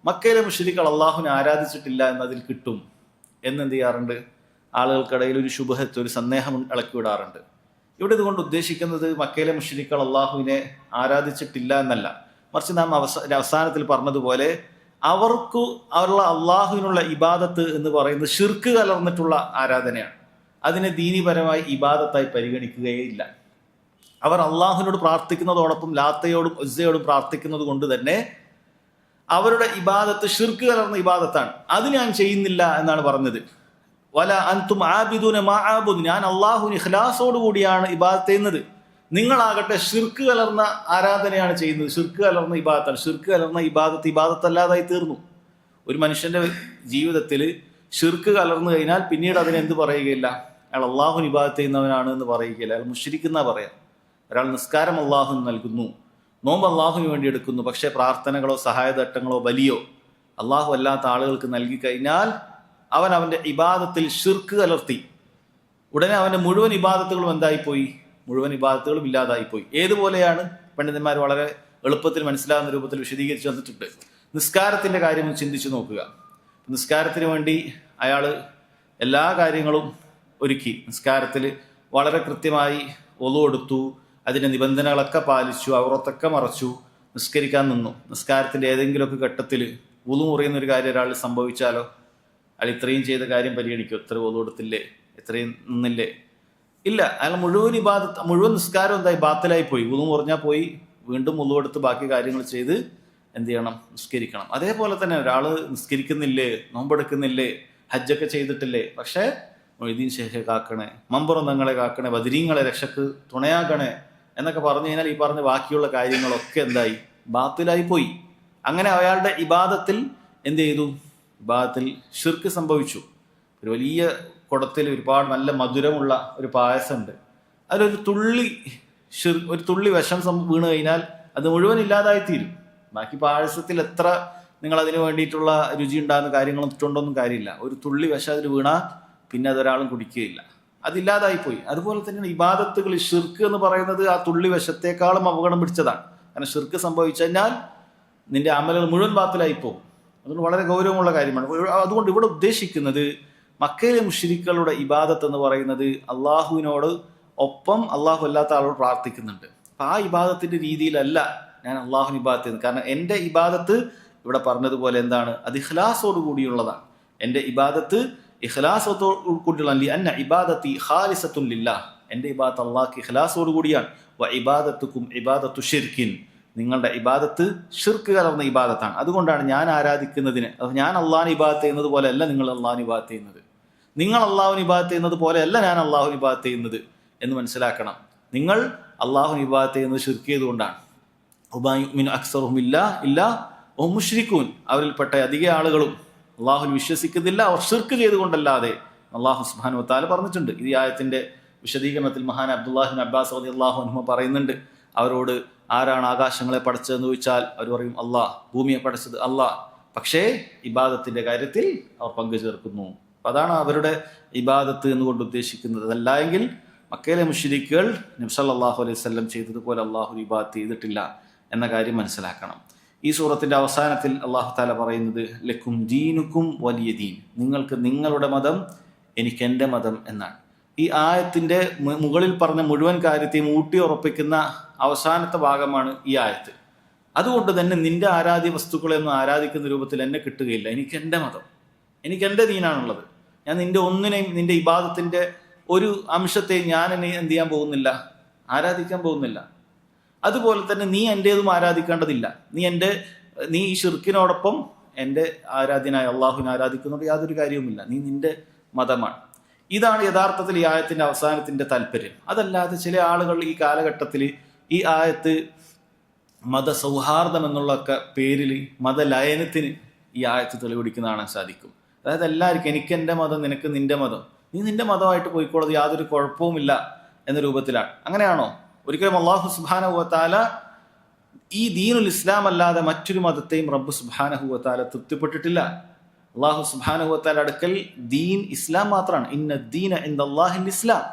മക്കയിലെ മുശ്രിക്കുകൾ അള്ളാഹുവിനെ ആരാധിച്ചിട്ടില്ല എന്നതിൽ കിട്ടും എന്നെന്ത് ചെയ്യാറുണ്ട്? ആളുകൾക്കിടയിൽ ഒരു ശുബഹത്ത്, ഒരു സന്ദേഹം ഇളക്കി വിടാറുണ്ട്. ഇവിടെ ഇതുകൊണ്ട് ഉദ്ദേശിക്കുന്നത് മക്കയിലെ മുശ്രിക്കുകൾ അള്ളാഹുവിനെ ആരാധിച്ചിട്ടില്ല എന്നല്ല, മറിച്ച് നാം അവസാനത്തിൽ പറഞ്ഞതുപോലെ അവർക്ക് അവരുടെ അള്ളാഹുവിനുള്ള ഇബാദത്ത് എന്ന് പറയുന്നത് ഷിർക്ക് കലർന്നിട്ടുള്ള ആരാധനയാണ്. അതിനെ ദീനീപരമായി ഇബാദത്തായി പരിഗണിക്കുകയേ ഇല്ല. അവർ അള്ളാഹുവിനോട് പ്രാർത്ഥിക്കുന്നതോടൊപ്പം ലാത്തയോടും ഉസ്സയോടും പ്രാർത്ഥിക്കുന്നത് കൊണ്ട് തന്നെ അവരുടെ ഇബാദത്ത് ഷിർക്ക് കലർന്ന ഇബാദത്താണ്. അത് ഞാൻ ചെയ്യുന്നില്ല എന്നാണ് പറഞ്ഞത്. വല അൻതും ആബിദൂന മാ അഅ്ബുദ്, ഞാൻ അള്ളാഹുവിന് ഇഖ്ലാസോട് കൂടിയാണ് ഇബാദത്ത് ചെയ്യുന്നത്. നിങ്ങളാകട്ടെ ഷിർക്ക് കലർന്ന ആരാധനയാണ് ചെയ്യുന്നത്, ഷിർക്ക് കലർന്ന ഇബാദത്താണ്. ഷിർക്ക് കലർന്ന ഇബാദത്തല്ലാതായി തീർന്നു. ഒരു മനുഷ്യന്റെ ജീവിതത്തിൽ ഷിർക്ക് കലർന്നു കഴിഞ്ഞാൽ പിന്നീട് അതിനെന്ത് പറയുകയില്ല? അയാൾ അള്ളാഹുവിന് ഇബാദത്ത് ചെയ്യുന്നവനാണ് എന്ന് പറയുകയില്ല, അയാൾ മുശ്രിക്കുന്ന പറയാം. ഒരാൾ നിസ്കാരം അള്ളാഹുവിന് നൽകുന്നു, നോമ്പ് അള്ളാഹുവിന് വേണ്ടി എടുക്കുന്നു, പക്ഷേ പ്രാർത്ഥനകളോ സഹായതട്ടങ്ങളോ ബലിയോ അള്ളാഹു അല്ലാത്ത ആളുകൾക്ക് നൽകി കഴിഞ്ഞാൽ അവൻ അവന്റെ ഇബാദത്തിൽ ഷിർക്ക് കലർത്തി. ഉടനെ അവന്റെ മുഴുവൻ ഇബാദത്തുകളും എന്തായിപ്പോയി? മുഴുവൻ ഇബാദത്തുകളും ഇല്ലാതായിപ്പോയി. ഏതുപോലെയാണ്? പണ്ഡിതന്മാർ വളരെ എളുപ്പത്തിൽ മനസ്സിലാകുന്ന രൂപത്തിൽ വിശദീകരിച്ചു തന്നിട്ടുണ്ട്. നിസ്കാരത്തിന്റെ കാര്യം ചിന്തിച്ചു നോക്കുക. നിസ്കാരത്തിന് വേണ്ടി അയാൾ എല്ലാ കാര്യങ്ങളും ഒരുക്കി, നിസ്കാരത്തിൽ വളരെ കൃത്യമായി ഒളു എടുത്തു, അതിൻ്റെ നിബന്ധനകളൊക്കെ പാലിച്ചു, ഔറത്തൊക്കെ മറച്ചു, നിസ്കരിക്കാൻ നിന്നു. നിസ്കാരത്തിൻ്റെ ഏതെങ്കിലുമൊക്കെ ഘട്ടത്തിൽ വുളു മുറിയുന്ന ഒരു കാര്യം ഒരാൾ സംഭവിച്ചാലോ, അയാൾ ഇത്രയും ചെയ്ത കാര്യം പരിഗണിക്കും. ഇത്ര ഒളു എടുത്തില്ലേ, ഇത്രയും നിന്നില്ലേ? ഇല്ല. അയാൾ മുഴുവൻ നിസ്കാരം എന്തായി? ബാത്തിലായി പോയി. വുളു മുറിഞ്ഞാൽ പോയി, വീണ്ടും വുളു എടുത്ത് ബാക്കി കാര്യങ്ങൾ ചെയ്ത് എന്ത് ചെയ്യണം? നിസ്കരിക്കണം. അതേപോലെ തന്നെ ഒരാൾ നിസ്കരിക്കുന്നില്ലേ, നോമ്പെടുക്കുന്നില്ലേ, ഹജ്ജൊക്കെ ചെയ്തിട്ടില്ലേ, പക്ഷേ മൊയ്തീൻ ഷേഖെ കാക്കണേ, മമ്പുറന്തങ്ങളെ കാക്കണേ, ബദരീങ്ങളെ രക്ഷക്ക് തുണയാക്കണേ എന്നൊക്കെ പറഞ്ഞു കഴിഞ്ഞാൽ ഈ പറഞ്ഞ ബാക്കിയുള്ള കാര്യങ്ങളൊക്കെ എന്തായി? ബാത്തിലായി പോയി. അങ്ങനെ അയാളുടെ ഇബാദത്തിൽ എന്ത് ചെയ്തു? ഇബാദത്തിൽ ഷിർക്ക് സംഭവിച്ചു. ഒരു വലിയ കുടത്തിൽ ഒരുപാട് നല്ല മധുരമുള്ള ഒരു പായസമുണ്ട്, അതിലൊരു തുള്ളി വിഷം വീണ് കഴിഞ്ഞാൽ അത് മുഴുവൻ ഇല്ലാതായിത്തീരും. ബാക്കി പായസത്തിൽ എത്ര നിങ്ങൾ അതിന് വേണ്ടിയിട്ടുള്ള രുചി ഉണ്ടാകുന്ന കാര്യങ്ങളും ഇട്ടുകൊണ്ടൊന്നും കാര്യമില്ല. ഒരു തുള്ളി വിഷം അതിൽ വീണാൽ പിന്നെ അതൊരാളും കുടിക്കുകയില്ല, അതില്ലാതായിപ്പോയി. അതുപോലെ തന്നെയാണ് ഇബാദത്തുകൾ. ഷിർക്ക് എന്ന് പറയുന്നത് ആ തുള്ളി വിഷത്തേക്കാളും അപകടം പിടിച്ചതാണ്. കാരണം ഷിർക്ക് സംഭവിച്ചു കഴിഞ്ഞാൽ നിന്റെ അമലുകൾ മുഴുവൻ ബാത്തിലായി പോകും. അതുകൊണ്ട് വളരെ ഗൗരവമുള്ള കാര്യമാണ്. അതുകൊണ്ട് ഇവിടെ ഉദ്ദേശിക്കുന്നത് മക്കയിലെ മുശ്രിക്കുകളുടെ ഇബാദത്ത് എന്ന് പറയുന്നത് അള്ളാഹുവിനോട് ഒപ്പം അള്ളാഹു അല്ലാത്ത ആളോട് പ്രാർത്ഥിക്കുന്നുണ്ട്. അപ്പം ആ ഇബാദത്തിന്റെ രീതിയിലല്ല ഞാൻ അള്ളാഹുവിന് ഇബാദത്ത് ചെയ്യുന്നത്. കാരണം എൻ്റെ ഇബാദത്ത് ഇവിടെ പറഞ്ഞതുപോലെ എന്താണ്? അത് ഇഖ്ലാസോട് കൂടിയുള്ളതാണ്. എൻ്റെ ഇബാദത്ത് ഇഖ്ലാസത്തോട് കൂടിയുള്ള അന്ന ഇബാദത്തി ഖാലിസത്തുൻ ലില്ലാഹ്, എൻ്റെ ഇബാദത്ത് അള്ളാഹ്ക്ക് ഇഖ്ലാസോട് കൂടിയാണ്. വ ഇബാദത്തുക്കും ഇബാദത്തു ഷിർക്കിൻ, നിങ്ങളുടെ ഇബാദത്ത് ഷിർക്ക് കലർന്ന ഇബാദത്താണ്. അതുകൊണ്ടാണ് ഞാൻ ആരാധിക്കുന്നതിന്, ഞാൻ അള്ളാഹുവിന് ഇബാദത്ത് ചെയ്യുന്നത് പോലെയല്ല നിങ്ങൾ അള്ളാഹുവിന് ഇബാദത്ത് ചെയ്യുന്നത്, നിങ്ങൾ അള്ളാഹുവിന് ഇബാദത്ത് ചെയ്യുന്നത് പോലെയല്ല ഞാൻ അള്ളാഹുവിന് ഇബാദത്ത് ചെയ്യുന്നത് എന്ന് മനസ്സിലാക്കണം. നിങ്ങൾ അള്ളാഹുവിന് ഇബാദത്ത് ചെയ്യുന്നത് ഷിർക്ക് ചെയ്തുകൊണ്ടാണ്. ഉബായുമിൻ അക്സറുഹും ഇല്ലാ വഹും മുശ്രിക്കൂൻ, അവരിൽപ്പെട്ട അധിക ആളുകളും അള്ളാഹുവിൽ വിശ്വസിക്കുന്നില്ല, അവർ ഷിർക്ക് ചെയ്തുകൊണ്ടല്ലാതെ അള്ളാഹു സുബ്ഹാനഹു വ തആല പറഞ്ഞിട്ടുണ്ട്. ഈ ആയത്തിന്റെ വിശദീകരണത്തിൽ മഹാൻ അബ്ദുല്ലാഹി ഇബ്നു അബ്ബാസ് റളിയല്ലാഹു അൻഹു പറയുന്നുണ്ട്, അവരോട് ആരാണ് ആകാശങ്ങളെ പടച്ചതെന്ന് ചോദിച്ചാൽ അവർ പറയും അള്ളാഹ്, ഭൂമിയെ പടച്ചത് അള്ളാഹ്, പക്ഷേ ഇബാദത്തിന്റെ കാര്യത്തിൽ അവർ പങ്കു ചേർക്കുന്നു. അപ്പൊ അതാണ് അവരുടെ ഇബാദത്ത് എന്നുകൊണ്ട് ഉദ്ദേശിക്കുന്നത്. അതല്ല എങ്കിൽ മക്കയിലെ മുശ്രിക്കുകൾ നബി സല്ലല്ലാഹു അലൈഹി വസല്ലം ചെയ്തതുപോലെ അള്ളാഹു ഇബാദത്ത് ചെയ്തിട്ടില്ല എന്ന കാര്യം മനസ്സിലാക്കണം. ഈ സൂറത്തിന്റെ അവസാനത്തിൽ അള്ളാഹു തആല പറയുന്നത് ലക്കും ദീനുക്കും വലിയ ദീൻ, നിങ്ങൾക്ക് നിങ്ങളുടെ മതം എനിക്ക് എൻ്റെ മതം എന്നാണ്. ഈ ആയത്തിന്റെ മുകളിൽ പറഞ്ഞ മുഴുവൻ കാര്യത്തെയും ഊട്ടി ഉറപ്പിക്കുന്ന അവസാനത്തെ ഭാഗമാണ് ഈ ആയത്ത്. അതുകൊണ്ട് തന്നെ നിന്റെ ആരാധ്യ വസ്തുക്കളെയൊന്നും ആരാധിക്കുന്ന രൂപത്തിൽ എന്നെ കിട്ടുകയില്ല. എനിക്ക് എൻ്റെ മതം, എനിക്ക് എൻ്റെ ദീനാണുള്ളത്. ഞാൻ നിന്റെ ഒന്നിനെയും, നിന്റെ ഇബാദത്തിന്റെ ഒരു അംശത്തെയും ഞാൻ എന്നെ എന്ത് ചെയ്യാൻ പോകുന്നില്ല, ആരാധിക്കാൻ പോകുന്നില്ല. അതുപോലെ തന്നെ നീ എൻ്റേതും ആരാധിക്കേണ്ടതില്ല. നീ ഈ ഷിർക്കിനോടൊപ്പം എൻ്റെ ആരാധ്യനായ അള്ളാഹുവിനെ ആരാധിക്കുന്നതുകൊണ്ട് യാതൊരു കാര്യവുമില്ല. നീ നിന്റെ മതമാണ്. ഇതാണ് യഥാർത്ഥത്തിൽ ഈ ആയത്തിന്റെ അവസാനത്തിന്റെ താല്പര്യം. അതല്ലാതെ ചില ആളുകൾ ഈ കാലഘട്ടത്തിൽ ഈ ആയത്ത് മതസൗഹാർദ്ദം എന്നുള്ള പേരിൽ മതലയനത്തിന് ഈ ആയത്ത് തെളിവെടുക്കുന്ന കാണാൻ സാധിക്കും. അതായത് എല്ലാവർക്കും എനിക്ക് എൻ്റെ മതം, നിനക്ക് നിന്റെ മതം, നീ നിന്റെ മതമായിട്ട് പോയിക്കോളത്, യാതൊരു കുഴപ്പവുമില്ല എന്ന രൂപത്തിലാണ്. അങ്ങനെയാണോ? ഒരിക്കലും അള്ളാഹു സുബ്ഹാനഹു വ തആല ഈ ദീനുൽ ഇസ്ലാം അല്ലാതെ മറ്റൊരു മതത്തെയും റബ്ബ് സുബ്ഹാനഹു വ തആല തൃപ്തിപ്പെട്ടിട്ടില്ല. അള്ളാഹു സുബ്ഹാനഹു വ തആല അടുക്കൽ ദീൻ ഇസ്ലാം മാത്രമാണ്. ഇന്ന ദീന ഇൻദല്ലാഹിൽ ഇസ്ലാം.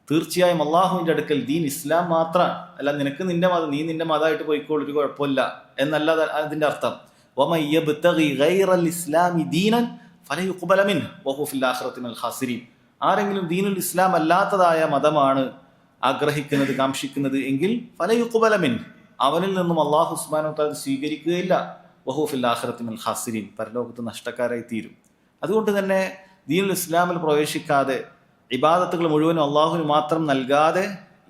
തീർച്ചയായും അള്ളാഹുവിന്റെ അടുക്കൽ ദീൻ ഇസ്ലാം മാത്രമാണ്. അല്ല നിനക്ക് നിന്റെ മതം, നീ നിന്റെ മതമായിട്ട് പോയിക്കോളൂ, ഒരു കുഴപ്പമില്ല എന്നല്ല അതിന്റെ അർത്ഥം. വമൻ യബ്തഗി ഗൈറൽ ഇസ്ലാമി ദീനൻ ഫലൻ യുഖ്ബല മിൻഹു വഹുവ ഫിൽ ആഖിറതി മിനൽ ഖാസിരീൻ. ആരെങ്കിലും ദീനുൽ ഇസ്ലാം അല്ലാത്തതായ മതമാണ് ആഗ്രഹിക്കുന്നത്, കാംക്ഷിക്കുന്നത് എങ്കിൽ ഫലൻ യുഖ്ബല മിൻഹു, അവനിൽ നിന്നും അള്ളാഹു സുബ്ഹാനഹു വ തആല സ്വീകരിക്കുകയില്ല. വഹുവ ഫിൽ ആഖിറതി മിനൽ ഖാസിരീൻ, പരലോകത്ത് നഷ്ടക്കാരായി തീരും. അതുകൊണ്ട് തന്നെ ദീനുൽ ഇസ്ലാമിൽ പ്രവേശിക്കാതെ ഇബാദത്തുകൾ മുഴുവനും അള്ളാഹുവിന് മാത്രം നൽകാതെ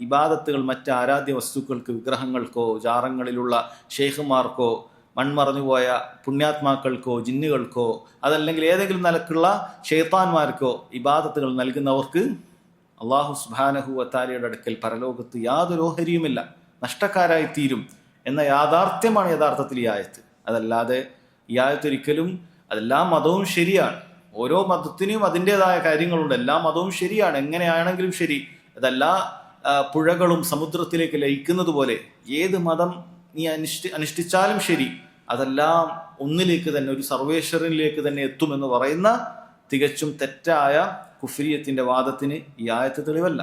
ഇബാദത്തുകൾ മറ്റ് ആരാധ്യ വസ്തുക്കൾക്ക്, വിഗ്രഹങ്ങൾക്കോ ജാറങ്ങളിലുള്ള ഷെയ്ഖുമാർക്കോ മൺമറഞ്ഞുപോയ പുണ്യാത്മാക്കൾക്കോ ജിന്നുകൾക്കോ അതല്ലെങ്കിൽ ഏതെങ്കിലും നിലക്കുള്ള ഷെയ്ത്താന്മാർക്കോ ഇബാദത്തുകൾ നൽകുന്നവർക്ക് അള്ളാഹു സുബ്ഹാനഹു വ തആലയുടെ അടുക്കൽ പരലോകത്ത് യാതൊരു ഓഹരിയുമില്ല, നഷ്ടക്കാരായി തീരും എന്ന യാഥാർത്ഥ്യമാണ് യഥാർത്ഥത്തിൽ ഈ ആയത്ത്. അതല്ലാതെ ഈ ആയത്ത് ഒരിക്കലും അതെല്ലാ മതവും ശരിയാണ്, ഓരോ മതത്തിനും അതിൻ്റെതായ കാര്യങ്ങളുണ്ട്, എല്ലാ മതവും ശരിയാണ്, എങ്ങനെയാണെങ്കിലും ശരി, അതെല്ലാ പുഴകളും സമുദ്രത്തിലേക്ക് ലയിക്കുന്നത് പോലെ ഏത് മതം നീ അനുഷ്ഠിച്ചാലും ശരി അതെല്ലാം ഒന്നിലേക്ക് തന്നെ, ഒരു സർവേശ്വരനിലേക്ക് തന്നെ എത്തുമെന്ന് പറയുന്ന തികച്ചും തെറ്റായ കുഫ്രിയത്തിന്റെ വാദത്തിന് ഈ ആയത്ത് തെളിവല്ല.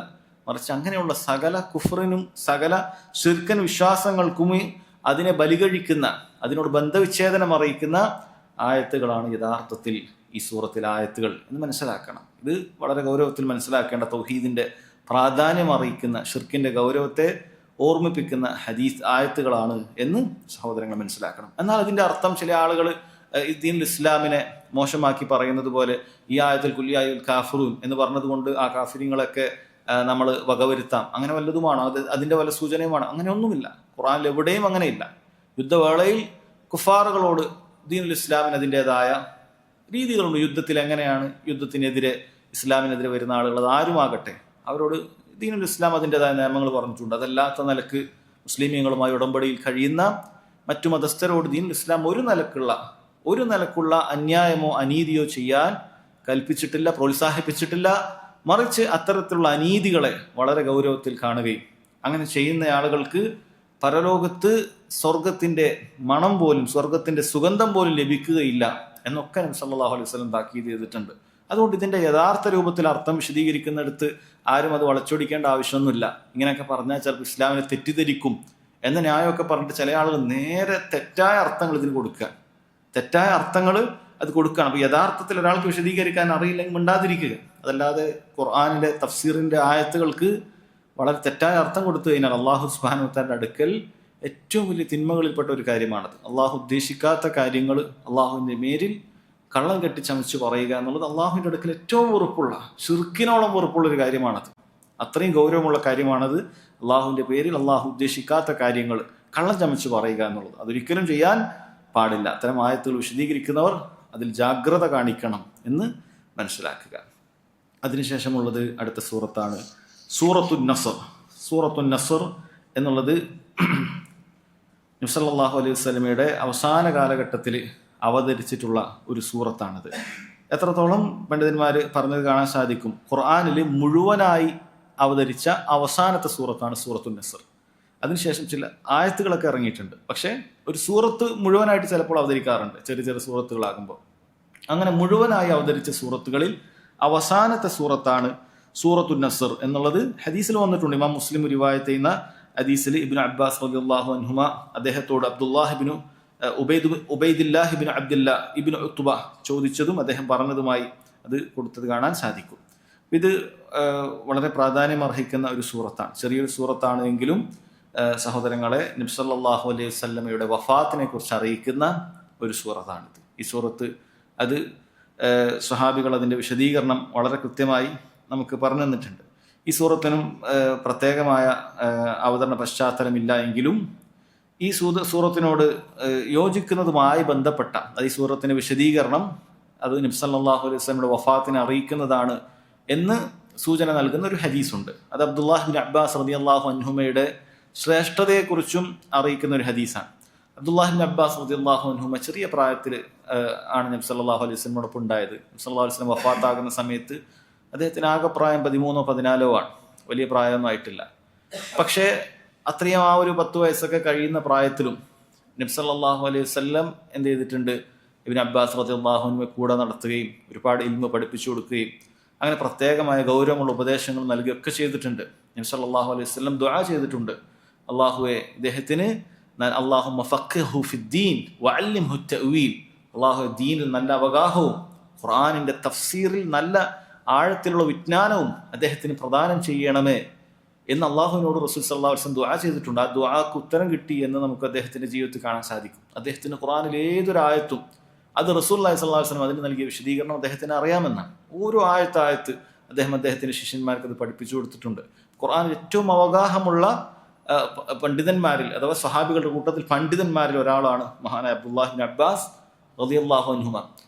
മറിച്ച് അങ്ങനെയുള്ള സകല കുഫറിനും സകല ശിർക്കൻ വിശ്വാസങ്ങൾക്കും അതിനെ ബലികഴിക്കുന്ന, അതിനോട് ബന്ധവിച്ഛേദനം അറിയിക്കുന്ന ആയത്തുകളാണ് യഥാർത്ഥത്തിൽ ഈ സൂറത്തിലെ ആയത്തുകൾ എന്ന് മനസ്സിലാക്കണം. ഇത് വളരെ ഗൗരവത്തിൽ മനസ്സിലാക്കേണ്ട, തൗഹീദിന്റെ പ്രാധാന്യം അറിയിക്കുന്ന, ഷിർക്കിന്റെ ഗൗരവത്തെ ഓർമ്മിപ്പിക്കുന്ന ഹദീസ് ആയത്തുകളാണ് എന്ന് സഹോദരങ്ങൾ മനസ്സിലാക്കണം. എന്നാൽ അതിന്റെ അർത്ഥം ചില ആളുകൾ ദീനുൽ ഇസ്ലാമിനെ മോശമാക്കി പറയുന്നത് പോലെ ഈ ആയത്തിൽ കുല്യായുൽ കാഫിറൂൻ എന്ന് പറഞ്ഞതുകൊണ്ട് ആ കാഫിരിങ്ങളൊക്കെ നമ്മൾ വകവരുത്താം, അങ്ങനെ വല്ലതുമാണോ? അതിന്റെ വല്ല സൂചനയുമാണ്? അങ്ങനെയൊന്നുമില്ല. ഖുർആനിൽ എവിടെയും അങ്ങനെയില്ല. യുദ്ധവേളയിൽ കുഫാറുകളോട് ദീനുൽ ഇസ്ലാമിന് അതിൻ്റെതായ രീതികളുണ്ട്. യുദ്ധത്തിൽ എങ്ങനെയാണ് യുദ്ധത്തിനെതിരെ ഇസ്ലാമിനെതിരെ വരുന്ന ആളുകൾ ആരുമാകട്ടെ അവരോട് ദീനുൽ ഇസ്ലാം അതിൻ്റെതായ നിയമങ്ങൾ പറഞ്ഞിട്ടുണ്ട്. അതല്ലാത്ത നിലക്ക് മുസ്ലിമീങ്ങളുമായി ഉടമ്പടിയിൽ കഴിയുന്ന മറ്റു മതസ്ഥരോട് ദീനുൽ ഇസ്ലാം ഒരു നിലക്കുള്ള അന്യായമോ അനീതിയോ ചെയ്യാൻ കൽപ്പിച്ചിട്ടില്ല, പ്രോത്സാഹിപ്പിച്ചിട്ടില്ല. മറിച്ച് അത്തരത്തിലുള്ള അനീതികളെ വളരെ ഗൗരവത്തിൽ കാണുകയും അങ്ങനെ ചെയ്യുന്ന ആളുകൾക്ക് പരലോകത്ത് സ്വർഗത്തിന്റെ മണം പോലും, സ്വർഗത്തിന്റെ സുഗന്ധം പോലും ലഭിക്കുകയില്ല എന്നൊക്കെ നബി സല്ലല്ലാഹു അലൈഹി വസല്ലം താക്കീത് ചെയ്തിട്ടുണ്ട്. അതുകൊണ്ട് ഇതിന്റെ യഥാർത്ഥ രൂപത്തിൽ അർത്ഥം വിശദീകരിക്കുന്നിടത്ത് ആരും അത് വളച്ചൊടിക്കേണ്ട ആവശ്യമൊന്നുമില്ല. ഇങ്ങനെയൊക്കെ പറഞ്ഞാൽ ചിലപ്പോൾ ഇസ്ലാമിനെ തെറ്റിദ്ധരിക്കും എന്ന ന്യായമൊക്കെ പറഞ്ഞിട്ട് ചില ആളുകൾ നേരെ തെറ്റായ അർത്ഥങ്ങൾ ഇതിന് കൊടുക്കുക, തെറ്റായ അർത്ഥങ്ങൾ അത് കൊടുക്കുകയാണ്. അപ്പൊ യഥാർത്ഥത്തിൽ ഒരാൾക്ക് വിശദീകരിക്കാൻ അറിയില്ലെങ്കിൽ മിണ്ടാതിരിക്കുക. അതല്ലാതെ ഖുർആനിലെ തഫ്സീറിന്റെ ആയത്തുകൾക്ക് വളരെ തെറ്റായ അർത്ഥം കൊടുത്തു കഴിഞ്ഞാൽ അള്ളാഹു സുബ്ഹാനഹു വ തആലയുടെ അടുക്കൽ ഏറ്റവും വലിയ തിന്മകളിൽപ്പെട്ട ഒരു കാര്യമാണത്. അള്ളാഹു ഉദ്ദേശിക്കാത്ത കാര്യങ്ങൾ അള്ളാഹുവിന്റെ മേലിൽ കള്ളം കെട്ടിച്ചമച്ച് പറയുക എന്നുള്ളത് അള്ളാഹുവിന്റെ അടുക്കൽ ഏറ്റവും വെറുപ്പുള്ള, ശിർക്കിനോളം വെറുപ്പുള്ള ഒരു കാര്യമാണത്. അത്രയും ഗൗരവമുള്ള കാര്യമാണത്. അള്ളാഹുവിന്റെ പേരിൽ അള്ളാഹു ഉദ്ദേശിക്കാത്ത കാര്യങ്ങൾ കള്ളം ചമച്ച് പറയുക എന്നുള്ളത് അതൊരിക്കലും ചെയ്യാൻ പാടില്ല. അത്തരം ആയത്തുകൾ വിശദീകരിക്കുന്നവർ അതിൽ ജാഗ്രത കാണിക്കണം എന്ന് മനസ്സിലാക്കുക. അതിനുശേഷമുള്ളത് അടുത്ത സൂറത്താണ് സൂറത്തുൻ നസ്ർ. സൂറത്തുൻ നസ്ർ എന്നുള്ളത് നബി സല്ലല്ലാഹു അലൈഹി വസല്ലമയുടെ അവസാന കാലഘട്ടത്തിൽ അവതരിച്ചിട്ടുള്ള ഒരു സൂറത്താണിത്. എത്രത്തോളം പണ്ഡിതന്മാർ പറഞ്ഞത് കാണാൻ സാധിക്കും, ഖുർആനിൽ മുഴുവനായി അവതരിച്ച അവസാനത്തെ സൂറത്താണ് സൂറത്തുൻ നസ്ർ. അതിനുശേഷം ചില ആയത്തുകളൊക്കെ ഇറങ്ങിയിട്ടുണ്ട്. പക്ഷേ ഒരു സൂറത്ത് മുഴുവനായിട്ട് ചിലപ്പോൾ അവതരിക്കാറുണ്ട്, ചെറിയ ചെറിയ സൂറത്തുകളാകുമ്പോൾ. അങ്ങനെ മുഴുവനായി അവതരിച്ച സൂറത്തുകളിൽ അവസാനത്തെ സൂറത്താണ് സൂറത്തുൻ നസ്ർ എന്നുള്ളത് ഹദീസിൽ വന്നിട്ടുണ്ട്. ഇമാം മുസ്ലിം റിവായത്ത് ചെയ്യുന്ന ഹദീസിൽ ഇബ്നു അബ്ബാസ് റളിയല്ലാഹു അൻഹുമ അദ്ദേഹത്തോട് ഉബൈദില്ലാഹ് ഇബ്നു അബ്ദുല്ല ഇബ്നു ഉത്ബ ചോദിച്ചതും അദ്ദേഹം പറഞ്ഞതുമായി അത് കൊടുത്തത് കാണാൻ സാധിക്കും. ഇത് വളരെ പ്രാധാന്യം അർഹിക്കുന്ന ഒരു സൂറത്താണ്. ചെറിയൊരു സൂറത്താണ് എങ്കിലും സഹോദരങ്ങളെ, നബി സല്ലല്ലാഹു അലൈഹി വസല്ലമയുടെ വഫാത്തിനെ കുറിച്ച് അറിയിക്കുന്ന ഒരു സൂറത്താണിത്. ഈ സൂറത്ത് അത് സ്വഹാബികൾ അതിൻ്റെ വിശദീകരണം വളരെ കൃത്യമായി നമുക്ക് പറഞ്ഞു തന്നിട്ടുണ്ട്. ഈ സൂറത്തിനും പ്രത്യേകമായ അവതരണ പശ്ചാത്തലമില്ല എങ്കിലും ഈ സൂറത്തിനോട് യോജിക്കുന്നതുമായി ബന്ധപ്പെട്ട ഈ സൂറത്തിന്റെ വിശദീകരണം അത് നബി സല്ലല്ലാഹു അലൈഹി വസല്ലമയുടെ വഫാത്തിനെ അറിയിക്കുന്നതാണ് എന്ന് സൂചന നൽകുന്ന ഒരു ഹദീസുണ്ട്. അത് അബ്ദുല്ലാഹ് ബിൻ അബ്ബാസ് റളിയല്ലാഹു അൻഹുമയുടെ ശ്രേഷ്ഠതയെക്കുറിച്ചും അറിയിക്കുന്ന ഒരു ഹദീസാണ്. അബ്ദുല്ലാഹ് ബിൻ അബ്ബാസ് റളിയല്ലാഹു അൻഹുമ ചെറിയ പ്രായത്തിൽ ആണ് നബി സല്ലല്ലാഹു അലൈഹി വസല്ലമയോടൊപ്പം ഉണ്ടായത്. നബി സല്ലല്ലാഹു അലൈഹി വസല്ലം വഫാത്താകുന്ന സമയത്ത് അദ്ദേഹത്തിന് ആകെ പ്രായം 13-14 ആണ്. വലിയ പ്രായമൊന്നും ആയിട്ടില്ല. പക്ഷേ അത്രയും ആ ഒരു 10 വയസ്സൊക്കെ കഴിയുന്ന പ്രായത്തിലും നബി സല്ലല്ലാഹു അലൈഹി വസല്ലം എന്ത് ചെയ്തിട്ടുണ്ട്, ഇബ്നു അബ്ബാസ് റളിയല്ലാഹു അൻഹുവിനെ കൂടെ നടത്തുകയും ഒരുപാട് ഇൽമ പഠിപ്പിച്ചു കൊടുക്കുകയും അങ്ങനെ പ്രത്യേകമായ ഗൗരവമുള്ള ഉപദേശങ്ങൾ നൽകുകയൊക്കെ ചെയ്തിട്ടുണ്ട്. നബി സല്ലല്ലാഹു അലൈഹി വസല്ലം ദുആ ചെയ്തിട്ടുണ്ട്, അള്ളാഹുവെ ഇദ്ദേഹത്തിന് അല്ലാഹുമ്മ ഫഖ്ഹിഹു ഫിദ്ദീൻ വഅല്ലിംഹു തഅ്വീൽ, അള്ളാഹു ദീനിൽ നല്ല അവഗാഹവും ഖുർആനിന്റെ തഫ്സീറിൽ നല്ല ആഴത്തിലുള്ള വിജ്ഞാനവും അദ്ദേഹത്തിന് പ്രദാനം ചെയ്യണമേ എന്ന് അള്ളാഹുവിനോട് റസൂൽ സല്ലല്ലാഹു അലൈഹി വസല്ലം ദുആ ചെയ്തിട്ടുണ്ട്. ആ ദുആക്ക് ഉത്തരം കിട്ടി എന്ന് നമുക്ക് അദ്ദേഹത്തിന്റെ ജീവിതത്തിൽ കാണാൻ സാധിക്കും. അദ്ദേഹത്തിന് ഖുർആനിൽ ഏതൊരു ആയത്തും അത് റസൂലുള്ളാഹി സ്വല്ലല്ലാഹു അലൈഹി വസല്ലം അതിന് നൽകിയ വിശദീകരണം അദ്ദേഹത്തിന് അറിയാമെന്നാണ്. ഓരോ ആയത്തായത്ത് അദ്ദേഹത്തിന്റെ ശിഷ്യന്മാർക്ക് അത് പഠിപ്പിച്ചു കൊടുത്തിട്ടുണ്ട്. ഖുർആനിൽ ഏറ്റവും അവഗാഹമുള്ള പണ്ഡിതന്മാരിൽ അഥവാ സ്വഹാബികളുടെ കൂട്ടത്തിൽ പണ്ഡിതന്മാരിൽ ഒരാളാണ് മഹാനായ അബ്ദുല്ലാഹി ഇബ്നു അബ്ബാസ് റളിയല്ലാഹു അൻഹുമ.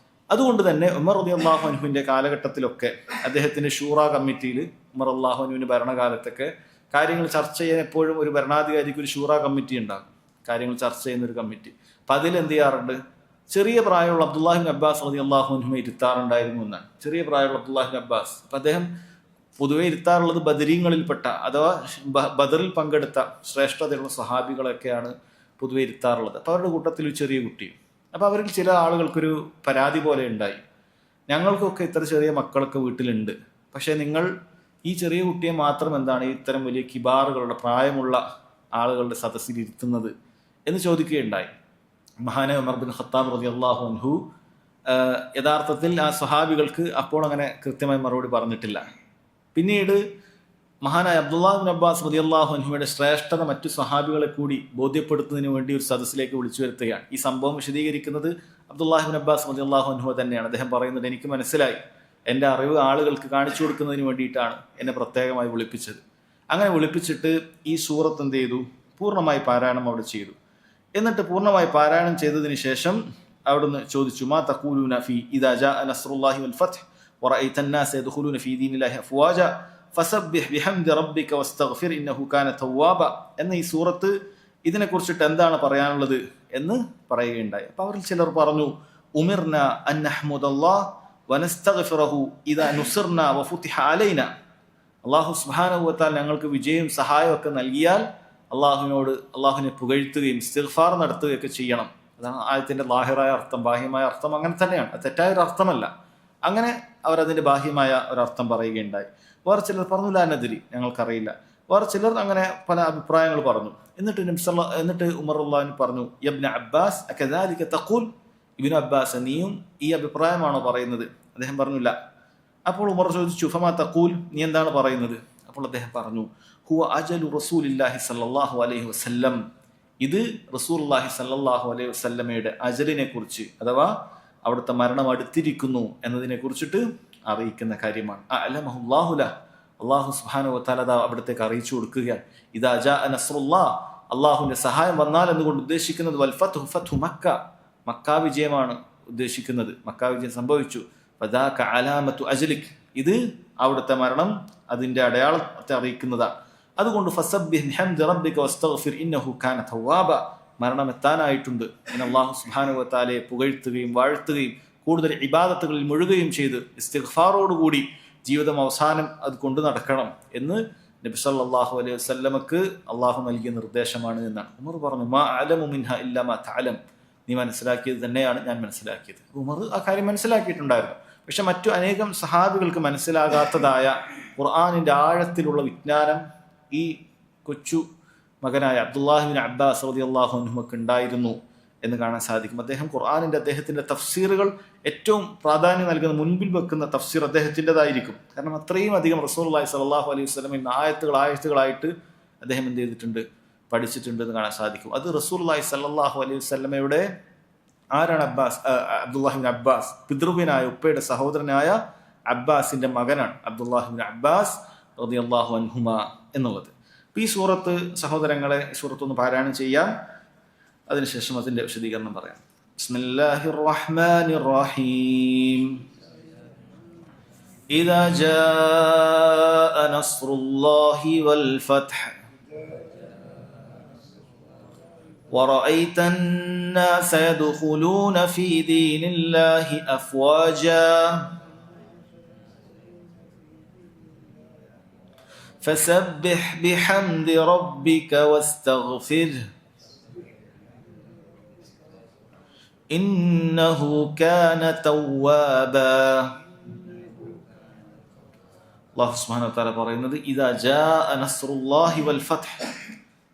അതുകൊണ്ട് തന്നെ ഉമർ റളിയല്ലാഹു അൻഹുവിന്റെ കാലഘട്ടത്തിലൊക്കെ അദ്ദേഹത്തിന്റെ ഷൂറ കമ്മിറ്റിയിൽ ഉമർ റളിയല്ലാഹു അൻഹുവിന്റെ ഭരണകാലത്തൊക്കെ കാര്യങ്ങൾ ചർച്ച ചെയ്യാൻ എപ്പോഴും ഒരു ഭരണാധികാരിക്ക് ഒരു ഷൂറ കമ്മിറ്റി ഉണ്ടാകും, കാര്യങ്ങൾ ചർച്ച ചെയ്യുന്ന ഒരു കമ്മിറ്റി. അപ്പം അതിൽ എന്ത് ചെയ്യാറുണ്ട്, ചെറിയ പ്രായമുള്ള അബ്ദുല്ലാഹി ഇബ്നു അബ്ബാസ് റളിയല്ലാഹു അൻഹുവിനെ ഇരുത്താറുണ്ടായിരുന്നു എന്നാണ്. ചെറിയ പ്രായമുള്ള അബ്ദുല്ലാഹി ഇബ്നു അബ്ബാസ്, അപ്പം അദ്ദേഹം പൊതുവെ ഇരുത്താറുള്ളത് ബദരീങ്ങളിൽപ്പെട്ട അഥവാ ബദറിൽ പങ്കെടുത്ത ശ്രേഷ്ഠതയുള്ള സ്വഹാബികളൊക്കെയാണ് പൊതുവെ ഇരുത്താറുള്ളത്. അപ്പോൾ അവരുടെ കൂട്ടത്തിൽ ഒരു ചെറിയ കുട്ടി. അപ്പോൾ അവരിൽ ചില ആളുകൾക്കൊരു പരാതി പോലെ ഉണ്ടായി, ഞങ്ങൾക്കൊക്കെ ഇത്ര ചെറിയ മക്കളൊക്കെ വീട്ടിലുണ്ട്, പക്ഷേ നിങ്ങൾ ഈ ചെറിയ കുട്ടിയെ മാത്രം എന്താണ് ഇത്തരം വലിയ കിബാറുകളുടെ പ്രായമുള്ള ആളുകളുടെ സദസ്സിൽ ഇരുത്തുന്നത് എന്ന് ചോദിക്കുകയുണ്ടായി. മഹാനായ ഉമർ ബിൻ ഖത്താബ് റളിയല്ലാഹു അൻഹു യഥാർത്ഥത്തിൽ ആ സ്വഹാബികൾക്ക് അപ്പോൾ അങ്ങനെ കൃത്യമായി മറുപടി പറഞ്ഞിട്ടില്ല. പിന്നീട് മഹാനായ അബ്ദുല്ലാഹി ഇബ്നു അബ്ബാസ് റളിയല്ലാഹു അൻഹുവിന്റെ ശ്രേഷ്ഠത മറ്റു സ്വഹാബികളെ കൂടി ബോധ്യപ്പെടുത്തുന്നതിന് വേണ്ടി ഒരു സദസ്സിലേക്ക് വിളിച്ചു വരുത്തുകയാണ്. ഈ സംഭവം വിശദീകരിക്കുന്നത് അബ്ദുല്ലാഹി ഇബ്നു അബ്ബാസ് റളിയല്ലാഹു അൻഹു തന്നെയാണ്. അദ്ദേഹം പറയുന്നത്, എനിക്ക് മനസ്സിലായി, എൻ്റെ അറിവ് ആളുകൾക്ക് കാണിച്ചു കൊടുക്കുന്നതിന് വേണ്ടിയിട്ടാണ് എന്നെ പ്രത്യേകമായി വിളിപ്പിച്ചത്. അങ്ങനെ വിളിപ്പിച്ചിട്ട് ഈ സൂറത്ത് എന്ത് ചെയ്തു, പൂർണ്ണമായി പാരായണം അവിടെ ചെയ്തു. എന്നിട്ട് പൂർണ്ണമായി പാരായണം ചെയ്തതിന് ശേഷം അവിടുന്ന് ചോദിച്ചു, മാ തഖൂലൂന ഫീ ഇദാ ജാഅ നസ്റുല്ലാഹി വൽ ഫത്ഹ് വറഅയ്ത അന്നാസ യദ്ഖുലൂന ഫീ ദീനില്ലാഹി അഫ്വാജ ഫസബ്ബിഹ് ബിഹംദി റബ്ബിക വസ്തഗ്ഫിർ ഇന്നഹു കാന തവ്വാബ എന്ന ഈ സൂറത്ത് ഇതിനെക്കുറിച്ചിട്ട് എന്താണ് പറയാനുള്ളത് എന്ന് പറയുകയുണ്ടായി. അപ്പോൾ അവരിൽ ചിലർ പറഞ്ഞു, ഉമിർന അൻ നഹ്മുദല്ലാഹ് വനസ്തഗ്ഫിറഹു ഇദാ നുസിർന വഫുതിഹ അലൈന, അല്ലാഹു സുബ്ഹാനഹു വ തആല ഞങ്ങൾക്ക് വിജയവും സഹായവും ഒക്കെ നൽകിയാൽ അള്ളാഹുവിനെ പുകഴ്ത്തുകയും ഇസ്തിഗ്ഫാർ നടത്തുകയൊക്കെ ചെയ്യണം. അതാണ് ആയത്തിന്റെ ലാഹിറായ അർത്ഥം. ബാഹ്യമായ അർത്ഥം അങ്ങനെ തന്നെയാണ്, അത് തെറ്റായ ഒരു അർത്ഥമല്ല. അങ്ങനെ അവരതിന്റെ ബാഹ്യമായ ഒരർത്ഥം പറയുകയുണ്ടായി. വേറെ ചിലർ പറഞ്ഞു ലാ നദ്രി, ഞങ്ങൾക്കറിയില്ല. വേറെ ചിലർ അങ്ങനെ പല അഭിപ്രായങ്ങൾ പറഞ്ഞു. എന്നിട്ട് ഉമർ റളിയല്ലാഹു പറഞ്ഞു, യബ്ന അബ്ബാസ് അകദാലിക തഖൂൽ, ഇബ്നു അബ്ബാസ് നീയും ഈ അഭിപ്രായമാണോ പറയുന്നത്? അദ്ദേഹം പറഞ്ഞില്ല. അപ്പോൾ ഉമർ ചോദിച്ചു, ഫമാ തഖൂൽ, നീ എന്താണ് പറയുന്നത്? അപ്പോൾ അദ്ദേഹം പറഞ്ഞു, ഹുവ അജലു റസൂലില്ലാഹി സല്ലല്ലാഹു അലൈഹി വസല്ലം, ഇത് റസൂലുള്ളാഹി സല്ലല്ലാഹു അലൈഹി വസല്ലമയുടെ അജലിനെ കുറിച്ച് അഥവാ അവിടുത്തെ മരണം അടുത്തിരിക്കുന്നു എന്നതിനെ കുറിച്ചിട്ട് അറിയിക്കുന്ന കാര്യമാണ്. അഅലമഹുല്ലാഹു ലഹ്, അല്ലാഹു സുബ്ഹാനഹു വ തആല അവിടത്തേക്ക് അറിയിച്ചു കൊടുക്കുകയാണ്. ഇദാ ജാഅ നസ്റുല്ലാഹ്, അല്ലാഹുവിന്റെ സഹായം വന്നാൽ എന്നുകൊണ്ട് ഉദ്ദേശിക്കുന്നത് വൽ ഫത്ഹു ഫത്ഹു മക്ക, മക്ക വിജയമാണ് ഉദ്ദേശിക്കുന്നത്. മക്ക വിജയം സംഭവിച്ചു. ഫദാക അലാമത്തു അജ്ലിക്, ഇത് അവിടുത്തെ മരണം അതിന്റെ അടയാളത്തെ അറിയിക്കുന്നതാണ്. അതുകൊണ്ട് ഫസബ്ബിഹ് ബിഹംദി റബ്ബിക വസ്തഗ്ഫിർ ഇന്നഹു കാന തവ്വാബ, മരണം എത്താനായിട്ടുണ്ട് എന്ന് അല്ലാഹു സുബ്ഹാനഹു വ തആലയെ പുകഴ്ത്തുകയും വാഴ്ത്തുകയും കൂടുതൽ ഇബാദത്തുകളിൽ മുഴുകുകയും ചെയ്ത് ഇസ്തിഗ്ഫാറോടുകൂടി ജീവിതം അവസാനം അത് കൊണ്ടു നടക്കണം എന്ന് നബി സല്ലല്ലാഹു അലൈഹി വസല്ലമക്ക് അള്ളാഹു നൽകിയ നിർദ്ദേശമാണ് എന്നാണ്. ഉമർ പറഞ്ഞു, മാ അലമു മിൻഹ ഇല്ലാ മാ തഅലം, നീ മനസ്സിലാക്കിയത് തന്നെയാണ് ഞാൻ മനസ്സിലാക്കിയത്. ഉമർ ആ കാര്യം മനസ്സിലാക്കിയിട്ടുണ്ടായിരുന്നു. പക്ഷെ മറ്റു അനേകം സഹാബികൾക്ക് മനസ്സിലാകാത്തതായ ഖുർആനിന്റെ ആഴത്തിലുള്ള വിജ്ഞാനം ഈ കൊച്ചു മകനായ അബ്ദുല്ലാഹി ഇബ്നു അബ്ബാസ് റളിയല്ലാഹു അൻഹുക്ക് ഉണ്ടായിരുന്നു എന്ന് കാണാൻ സാധിക്കും. അദ്ദേഹം അദ്ദേഹത്തിന്റെ തഫ്സീറുകൾ ഏറ്റവും പ്രാധാന്യം നൽകുന്ന മുൻപിൽ വെക്കുന്ന തഫ്സീർ അദ്ദേഹത്തിൻ്റെതായിരിക്കും. കാരണം അത്രയും അധികം റസൂലുള്ളാഹി സ്വല്ലല്ലാഹു അലൈഹി വസല്ലമയിൽ നിന്ന് ആയത്തുകളായിട്ട് അദ്ദേഹം എന്ത് ചെയ്തിട്ടുണ്ട്, പഠിച്ചിട്ടുണ്ട് എന്ന് കാണാൻ സാധിക്കും. അത് റസൂലുള്ളാഹി സ്വല്ലല്ലാഹു അലൈഹി വസല്ലമയുടെ ആരാണ് അബ്ദുല്ലാഹി ഇബ്നു അബ്ബാസ്, പിതൃവ്യനായ ഉപ്പയുടെ സഹോദരനായ അബ്ബാസിന്റെ മകനാണ് അബ്ദുല്ലാഹി ഇബ്നു അബ്ബാസ് റളിയല്ലാഹു അൻഹുമ എന്നുള്ളത്. ഈ സൂറത്ത് സഹോദരങ്ങളെ, സൂറത്ത് ഒന്ന് പാരായണം ചെയ്യാം, അതിനുശേഷം അതിന്റെ വിശദീകരണം പറയാം. ബിസ്മില്ലാഹിർ റഹ്മാനിർ റഹീം. ഇദാ ജാഅ നസ്റുല്ലാഹി വൽ ഫത്ഹ് വറഅയ്ത അന്നാസ യദ്ഖുലൂന ഫീ ദീനില്ലാഹി അഫ്വാജാ فسبح بحمد ربك واستغفره إنه كان توابا. അല്ലാഹു സുബ്ഹാനഹു വ തആല പറയുന്നത് ഇദാ ജാഅ നസ്റുല്ലാഹി വൽ ഫത്ഹ്,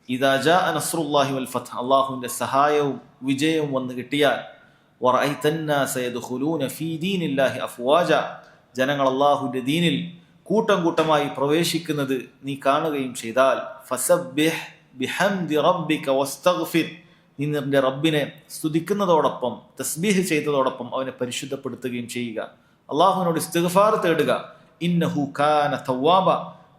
ഇദാ ജാഅ നസ്റുല്ലാഹി വൽ ഫത്ഹ്, അല്ലാഹുവിന്റെ സഹായവും വിജയവും വന്നു കിട്ടിയാൽ, വറഅയ്തന്നാസ യദ്ഖുലൂന ഫീ ദീനില്ലാഹി അഫ്വാജ, ജനങ്ങൾ അല്ലാഹുവിന്റെ ദീനിൽ കൂട്ടം കൂട്ടമായി പ്രവേശിക്കുന്നത് നീ കാണുകയും ചെയ്താൽ, ഫസബ്ബിഹ് ബിഹംദി റബ്ബിക വസ്തഗ്ഫിർ, നീ നിന്റെ റബ്ബിനെ സ്തുതിക്കുന്നതോടൊപ്പം തസ്ബീഹ് ചെയ്തതോടൊപ്പം അവനെ പരിശുദ്ധപ്പെടുത്തുകയും ചെയ്യുക, അല്ലാഹുവിനോട് ഇസ്തിഗ്ഫാർ തേടുക. ഇന്നഹു കാന തവ്വാബ,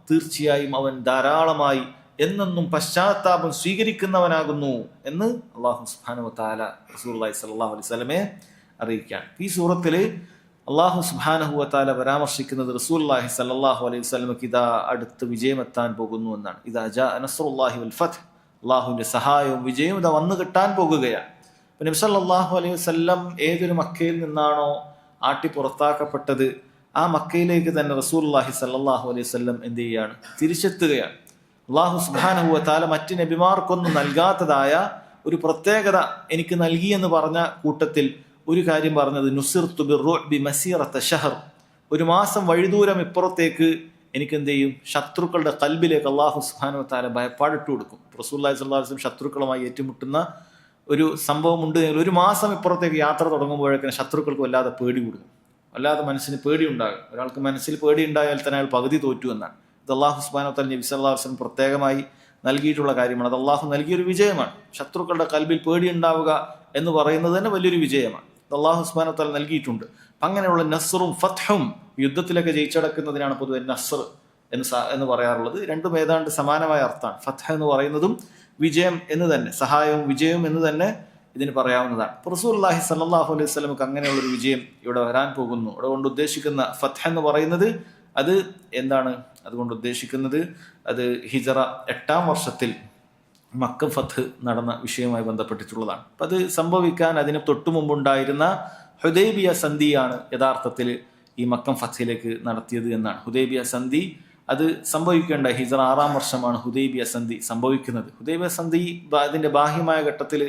തീർച്ചയായും അവൻ ധാരാളമായി എന്നെന്നും പശ്ചാത്താപം സ്വീകരിക്കുന്നവനാകുന്നു എന്ന് അല്ലാഹു സുബ്ഹാനഹു വ തആല റസൂലുള്ളാഹി സ്വല്ലല്ലാഹു അലൈഹി വസല്ലമയെ അറിയിക്കുകയാണ്. ഈ സൂറത്തിൽ അല്ലാഹു സുബ്ഹാനഹു വ തആല പരാമർശിക്കുന്നത് റസൂലുള്ളാഹി സ്വല്ലല്ലാഹു അലൈഹി വസല്ലമക്ക് ഇതാ അടുത്ത് വിജയമെത്താൻ പോകുന്നു എന്നാണ്. ഇദാ ജാഅ നസ്റുല്ലാഹി വൽ ഫത്ഹ്, അല്ലാഹുവിന്റെ സഹായവും വിജയവും ഇതാ വന്നു കിട്ടാൻ പോകുകയാണ്. നബി സല്ലല്ലാഹു അലൈഹി വസല്ലം ഏതൊരു മക്കയിൽ നിന്നാണോ ആട്ടി പുറത്താക്കപ്പെട്ടത്, ആ മക്കയിലേക്ക് തന്നെ റസൂലുള്ളാഹി സ്വല്ലല്ലാഹു അലൈഹി വസല്ലം എന്ത് ചെയ്യുകയാണ്? തിരിച്ചെത്തുകയാണ്. അല്ലാഹു സുബ്ഹാനഹു വ തആല മറ്റ് നബിമാർക്കൊന്നും നൽകാത്തതായ ഒരു പ്രത്യേകത എനിക്ക് നൽകി എന്ന് പറഞ്ഞ കൂട്ടത്തിൽ ഒരു കാര്യം പറഞ്ഞത് നുസിർതു ബിർറുഅബി മസീറത ശഹർ, ഒരു മാസം വഴിദൂരം ഇപ്പുറത്തേക്ക് എനിക്ക് എന്ത് ചെയ്യും? ശത്രുക്കളുടെ കൽബിലേക്ക് അല്ലാഹു സുബ്ഹാനഹു വ തആല ഭയപ്പാടിട്ട് കൊടുക്കും. റസൂലുള്ളാഹി സ്വല്ലല്ലാഹു അലൈഹി വസല്ലം ശത്രുക്കളുമായി ഏറ്റുമുട്ടുന്ന ഒരു സംഭവമുണ്ട്. ഒരു മാസം ഇപ്പുറത്തേക്ക് യാത്ര തുടങ്ങുമ്പോഴേക്കും ശത്രുക്കൾക്ക് വല്ലാതെ പേടി കൊടുക്കും, വല്ലാതെ മനസ്സിന് പേടി ഉണ്ടാകും. ഒരാൾക്ക് മനസ്സിൽ പേടി ഉണ്ടായാൽ തന്നെ അയാൾ പകുതി തോറ്റു എന്നാണ്. ഇത് അല്ലാഹു സുബ്ഹാനഹു വ തആല നബി സല്ലല്ലാഹു അലൈഹി വസല്ലം പ്രത്യേകമായി നൽകിയിട്ടുള്ള കാര്യമാണ്. അത് അല്ലാഹു നൽകിയൊരു വിജയമാണ്. ശത്രുക്കളുടെ കൽബിൽ പേടി ഉണ്ടാവുക എന്ന് പറയുന്നത് തന്നെ വലിയൊരു വിജയമാണ്. ഇത് അല്ലാഹു സുബ്ഹാനഹു വ തആല നൽകിയിട്ടുണ്ട്. അങ്ങനെയുള്ള നസ്റും ഫത്ഹും, യുദ്ധത്തിലൊക്കെ ജയിച്ചടക്കുന്നതിനാണ് പൊതുവെ നസ്ർ എന്ന് പറയാറുള്ളത്. രണ്ടും ഏതാണ്ട് സമാനമായ അർത്ഥമാണ്. ഫത്ഹ് എന്ന് പറയുന്നതും വിജയം എന്ന് തന്നെ, സഹായവും വിജയവും എന്ന് തന്നെ ഇതിന് പറയാവുന്നതാണ്. റസൂലുള്ളാഹി സ്വല്ലല്ലാഹു അലൈഹി വസല്ലമക്ക് അങ്ങനെയുള്ളൊരു വിജയം ഇവിടെ വരാൻ പോകുന്നു. ഇവിടെ കൊണ്ട് ഉദ്ദേശിക്കുന്ന ഫത്ഹ് എന്ന് പറയുന്നത് അത് എന്താണ്? അതുകൊണ്ട് ഉദ്ദേശിക്കുന്നത് അത് ഹിജറ 8-ാം വർഷത്തിൽ മക്ക ഫത്ഹ് നടന്ന വിഷയവുമായി ബന്ധപ്പെട്ടിട്ടുള്ളതാണ്. അപ്പം അത് സംഭവിക്കാൻ അതിന് തൊട്ടു മുമ്പുണ്ടായിരുന്ന ഹുദൈബിയ സന്ധിയാണ് യഥാർത്ഥത്തിൽ ഈ മക്കം ഫത്ഹിലേക്ക് നടത്തിയത് എന്നാണ്. ഹുദൈബിയ സന്ധി അത് സംഭവിക്കേണ്ട ഹിജറ 6-ാം വർഷമാണ് ഹുദൈബിയ സന്ധി സംഭവിക്കുന്നത്. ഹുദൈബിയ സന്ധി അതിന്റെ ബാഹ്യമായ ഘട്ടത്തിൽ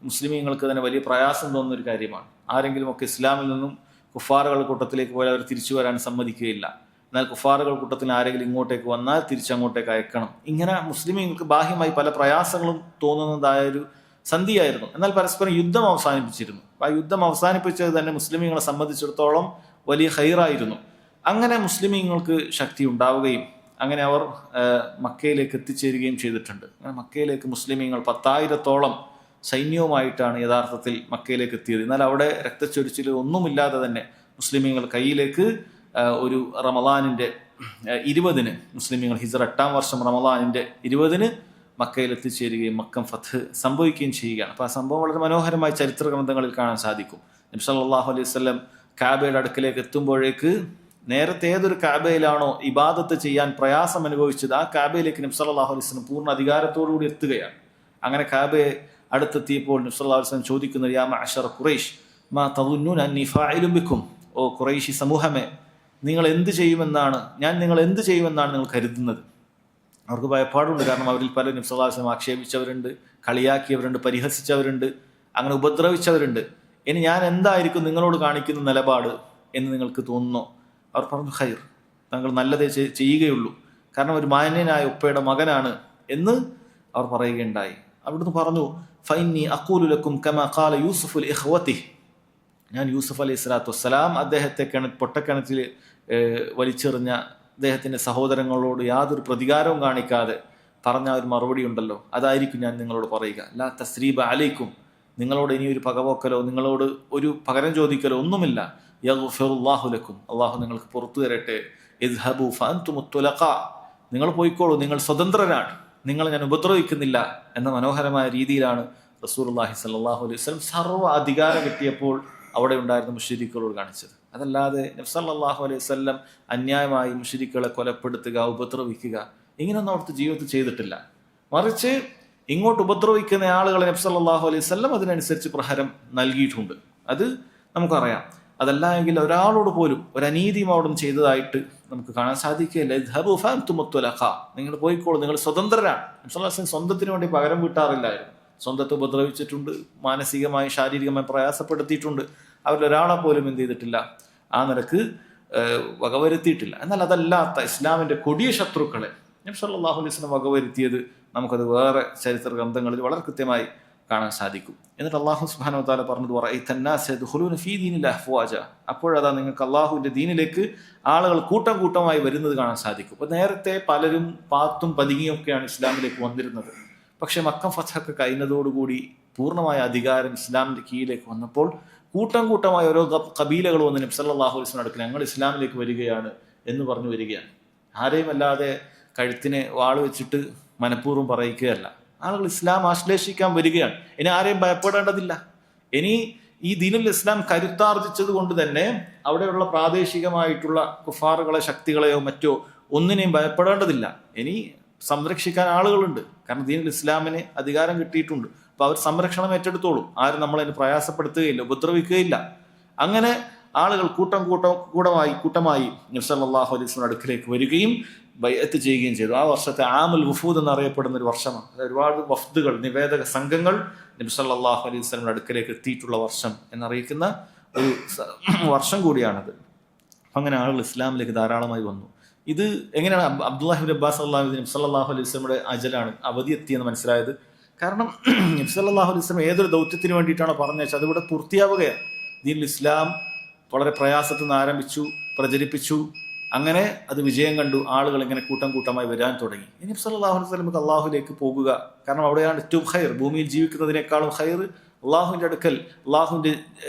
മുസ്ലിമീങ്ങൾക്ക് തന്നെ വലിയ പ്രയാസം തോന്നുന്ന ഒരു കാര്യമാണ്. ആരെങ്കിലും ഒക്കെ ഇസ്ലാമിൽ നിന്നും കുഫാറുകളുടെ കൂട്ടത്തിലേക്ക് പോയാൽ അവർ തിരിച്ചു വരാൻ സമ്മതിക്കുകയില്ല. എന്നാൽ കുഫാറുകൾ കൂട്ടത്തിൽ ആരെങ്കിലും ഇങ്ങോട്ടേക്ക് വന്നാൽ തിരിച്ചങ്ങോട്ടേക്ക് അയക്കണം. ഇങ്ങനെ മുസ്ലിമീങ്ങൾക്ക് ബാഹ്യമായി പല പ്രയാസങ്ങളും തോന്നുന്നതായ ഒരു സന്ധിയായിരുന്നു. എന്നാൽ പരസ്പരം യുദ്ധം അവസാനിപ്പിച്ചിരുന്നു. ആ യുദ്ധം അവസാനിപ്പിച്ചത് തന്നെ മുസ്ലിമീങ്ങളെ സംബന്ധിച്ചിടത്തോളം വലിയ ഖൈറായിരുന്നു. അങ്ങനെ മുസ്ലിമീങ്ങൾക്ക് ശക്തി ഉണ്ടാവുകയും അങ്ങനെ അവർ മക്കയിലേക്ക് എത്തിച്ചേരുകയും ചെയ്തിട്ടുണ്ട്. അങ്ങനെ മക്കയിലേക്ക് മുസ്ലിമീങ്ങൾ 10,000-ഓളം സൈന്യവുമായിട്ടാണ് യഥാർത്ഥത്തിൽ മക്കയിലേക്ക് എത്തിയത്. എന്നാൽ അവിടെ രക്തച്ചൊരിച്ചിൽ ഒന്നുമില്ലാതെ തന്നെ മുസ്ലിമീങ്ങൾ കയ്യിലേക്ക് ഒരു റമളാനിന്റെ 20-ന് മുസ്ലിമീങ്ങൾ ഹിജറ 8-ാം വർഷം റമളാനിന്റെ 20-ന് മക്കയിൽ എത്തിച്ചേരുകയും മക്കം ഫത്ഹ് സംഭവിക്കുകയും ചെയ്യുകയാണ്. അപ്പോൾ ആ സംഭവം വളരെ മനോഹരമായി ചരിത്ര ഗ്രന്ഥങ്ങളിൽ കാണാൻ സാധിക്കും. നബി സല്ലല്ലാഹു അലൈഹി വസല്ലം കാബയുടെ അടുക്കലേക്ക് എത്തുമ്പോഴേക്ക് നേരത്തെ ഏതൊരു കാബയിലാണോ ഇബാദത്ത് ചെയ്യാൻ പ്രയാസം അനുഭവിച്ചത്, ആ കാബയിലേക്ക് നബി സല്ലല്ലാഹു അലൈഹി വസല്ലം പൂർണ്ണ അധികാരത്തോടുകൂടി എത്തുകയാണ്. അങ്ങനെ കാബയെ അടുത്തെത്തിയപ്പോൾ നബി സല്ലല്ലാഹു അലൈഹി വസല്ലം ചോദിക്കുന്നത്, യാ മഅശറ ഖുറൈശ് മാ തദുന്നൂന അന്നി ഫാഇലുൻ ബിക്കും, ഓ ഖുറൈശി സമൂഹമേ, നിങ്ങൾ എന്ത് ചെയ്യുമെന്നാണ് നിങ്ങൾ കരുതുന്നത്? അവർക്ക് ഭയപ്പാടുണ്ട്. കാരണം അവരിൽ പല നബി സല്ലല്ലാഹു അലൈഹി വസല്ലം ആക്ഷേപിച്ചവരുണ്ട്, കളിയാക്കിയവരുണ്ട്, പരിഹസിച്ചവരുണ്ട്, അങ്ങനെ ഉപദ്രവിച്ചവരുണ്ട്. ഇനി ഞാൻ എന്തായിരിക്കും നിങ്ങളോട് കാണിക്കുന്ന നിലപാട് എന്ന് നിങ്ങൾക്ക് തോന്നുന്നോ? അവർ പറഞ്ഞു, ഖൈർ, താങ്കൾ നല്ലതേ ചെയ്യുകയുള്ളൂ, കാരണം ഒരു മാന്യനായ ഉപ്പയുടെ മകനാണ് എന്ന് അവർ പറയുകയുണ്ടായി. അവിടുന്ന് പറഞ്ഞു, ഫൈനി അഖൂലു ലക്കും കമാ ഖാല യൂസുഫ് ലി ഇഖ്വതിഹി, ഞാൻ യൂസുഫ് അലൈഹി സ്വലാത്തു വസ്സലാം അദ്ദേഹത്തെ പൊട്ടക്കിണറ്റിൽ വലിച്ചെറിഞ്ഞ അദ്ദേഹത്തിന്റെ സഹോദരങ്ങളോട് യാതൊരു പ്രതികാരവും കാണിക്കാതെ പറഞ്ഞ ഒരു മറുപടി ഉണ്ടല്ലോ, അതായിരിക്കും ഞാൻ നിങ്ങളോട് പറയുക. ലാ തസ്രീബ അലൈക്കും, നിങ്ങളോട് ഇനി ഒരു പകപോക്കലോ നിങ്ങളോട് ഒരു പകരം ചോദിക്കലോ ഒന്നുമില്ല. യഗ്ഫിറുല്ലാഹു ലക്കും, അള്ളാഹു നിങ്ങൾക്ക് പുറത്തു തരട്ടെ. ഇദ്ഹബു ഫഅൻതുമുത് തുലഖാ, നിങ്ങൾ പോയിക്കോളൂ, നിങ്ങൾ സ്വതന്ത്രരാണ്, നിങ്ങളെ ഞാൻ ഉപദ്രവിക്കുന്നില്ല എന്ന മനോഹരമായ രീതിയിലാണ് റസൂലുള്ളാഹി സ്വല്ലല്ലാഹു അലൈഹി വസല്ലം സർവ്വ അധികാരം കിട്ടിയപ്പോൾ അവിടെ ഉണ്ടായിരുന്ന മുശ്രിക്കുകളോട് കാണിച്ചത്. അതല്ലാതെ നബി സല്ലല്ലാഹു അലൈഹി വസല്ലം അന്യായമായി മുശ്രിക്കുകളെ കൊലപ്പെടുത്തുക, ഉപദ്രവിക്കുക, ഇങ്ങനെയൊന്നും അവിടുത്തെ ജീവിതത്തിൽ ചെയ്തിട്ടില്ല. മറിച്ച് ഇങ്ങോട്ട് ഉപദ്രവിക്കുന്ന ആളുകളെ നബി സല്ലല്ലാഹു അലൈഹി വസല്ലം അതിനനുസരിച്ച് പ്രഹരം നൽകിയിട്ടുണ്ട്. അത് നമുക്കറിയാം. അതല്ല എങ്കിൽ ഒരാളോട് പോലും ഒരു അനീതിയും അവിടെ ചെയ്തതായിട്ട് നമുക്ക് കാണാൻ സാധിക്കുകയില്ല. നിങ്ങൾ പോയിക്കോളൂ, നിങ്ങൾ സ്വതന്ത്രരാണ്. സ്വന്തത്തിന് വേണ്ടി പകരം വീട്ടാറില്ലായിരുന്നു. സ്വന്തത്തെ ഉപദ്രവിച്ചിട്ടുണ്ട്, മാനസികമായി ശാരീരികമായി പ്രയാസപ്പെടുത്തിയിട്ടുണ്ട്. അവരിലൊരാളെ പോലും എന്ത് ചെയ്തിട്ടില്ല, ആ നിലക്ക് വകവരുത്തിയിട്ടില്ല. എന്നാൽ അതല്ലാത്ത ഇസ്ലാമിന്റെ കൊടിയ ശത്രുക്കളെ നബി സല്ലല്ലാഹു അലൈഹി വസല്ലം വകവരുത്തിയത് നമുക്കത് വേറെ ചരിത്ര ഗ്രന്ഥങ്ങളിൽ വളരെ കൃത്യമായി കാണാൻ സാധിക്കും. എന്നിട്ട് അള്ളാഹു സുബ്ഹാനഹു വ തആല പറഞ്ഞത് അപ്പോഴതാ നിങ്ങൾക്ക് അള്ളാഹുവിന്റെ ദീനിലേക്ക് ആളുകൾ കൂട്ടം കൂട്ടമായി വരുന്നത് കാണാൻ സാധിക്കും. അപ്പൊ നേരത്തെ പലരും പാത്തും പതുങ്ങിയൊക്കെയാണ് ഇസ്ലാമിലേക്ക് വന്നിരുന്നത്. പക്ഷെ മക്ക ഫത്ഹൊക്കെ കഴിഞ്ഞതോടുകൂടി പൂർണ്ണമായ അധികാരം ഇസ്ലാമിന്റെ കീഴിലേക്ക് വന്നപ്പോൾ കൂട്ടം കൂട്ടമായി ഓരോ കബീലകൾ വന്ന് നബി സല്ലല്ലാഹു അലൈഹി വസല്ലം അടുക്കൽ ഞങ്ങൾ ഇസ്ലാമിലേക്ക് വരികയാണ് എന്ന് പറഞ്ഞു വരികയാണ്. ആരെയും അല്ലാതെ കഴുത്തിന് വാള് വെച്ചിട്ട് മനഃപൂർവ്വം പറയിക്കുകയല്ല. ആളുകൾ ഇസ്ലാം ആശ്ലേഷിക്കാൻ വരികയാണ്. ഇനി ആരെയും ഭയപ്പെടേണ്ടതില്ല. ഇനി ഈ ദീനുൽ ഇസ്ലാം കരുത്താർജിച്ചത് കൊണ്ട് തന്നെ അവിടെയുള്ള പ്രാദേശികമായിട്ടുള്ള കുഫാറുകളെ ശക്തികളെയോ മറ്റോ ഒന്നിനെയും ഭയപ്പെടേണ്ടതില്ല. ഇനി സംരക്ഷിക്കാൻ ആളുകളുണ്ട്. കാരണം ദീനുൽ ഇസ്ലാമിന് അധികാരം കിട്ടിയിട്ടുണ്ട്. അപ്പൊ അവർ സംരക്ഷണം ഏറ്റെടുത്തോളും. ആരും നമ്മളതിന് പ്രയാസപ്പെടുത്തുകയില്ല, ഉപദ്രവിക്കുകയില്ല. അങ്ങനെ ആളുകൾ കൂട്ടമായി നബി സല്ലല്ലാഹു അലൈഹി വസല്ലം അടുക്കിലേക്ക് വരികയും ബൈഅത്ത് ചെയ്യുകയും ചെയ്തു. ആ വർഷത്തെ ആമുൽ വുഫൂദ് എന്നറിയപ്പെടുന്ന ഒരു വർഷമാണ്. ഒരുപാട് വഫ്ദുകൾ, നിവേദക സംഘങ്ങൾ നബി സല്ലല്ലാഹു അലൈഹി വസല്ലം അടുക്കിലേക്ക് എത്തിയിട്ടുള്ള വർഷം എന്നറിയിക്കുന്ന ഒരു വർഷം കൂടിയാണത്. അങ്ങനെ ആളുകൾ ഇസ്ലാമിലേക്ക് ധാരാളമായി വന്നു. ഇത് എങ്ങനെയാണ് അബ്ദുല്ലാഹി ഇബ്നു അബ്ബാസ് നബി സല്ലല്ലാഹു അലൈഹി വസല്ലമയുടെ അജലാണ് അവധി എത്തിയെന്ന് മനസ്സിലായത്? കാരണം നബി സല്ലല്ലാഹു അലൈഹി വസല്ലം ഏതൊരു ദൗത്യത്തിന് വേണ്ടിയിട്ടാണോ പറഞ്ഞു വെച്ചാൽ അതിവിടെ പൂർത്തിയാവുകയാണ്. ദീനുൽ ഇസ്ലാം വളരെ പ്രയാസത്തിൽ നിന്ന് ആരംഭിച്ചു, പ്രചരിപ്പിച്ചു, അങ്ങനെ അത് വിജയം കണ്ടു. ആളുകൾ ഇങ്ങനെ കൂട്ടം കൂട്ടമായി വരാൻ തുടങ്ങി. നബി സല്ലല്ലാഹു അലൈഹി വസല്ലം അള്ളാഹുലേക്ക് പോകുക, കാരണം അവിടെയാണ് ഏറ്റവും ഖൈർ. ഭൂമിയിൽ ജീവിക്കുന്നതിനേക്കാളും ഖൈർ അള്ളാഹുവിൻ്റെ അടുക്കൽ, അള്ളാഹുവിൻ്റെ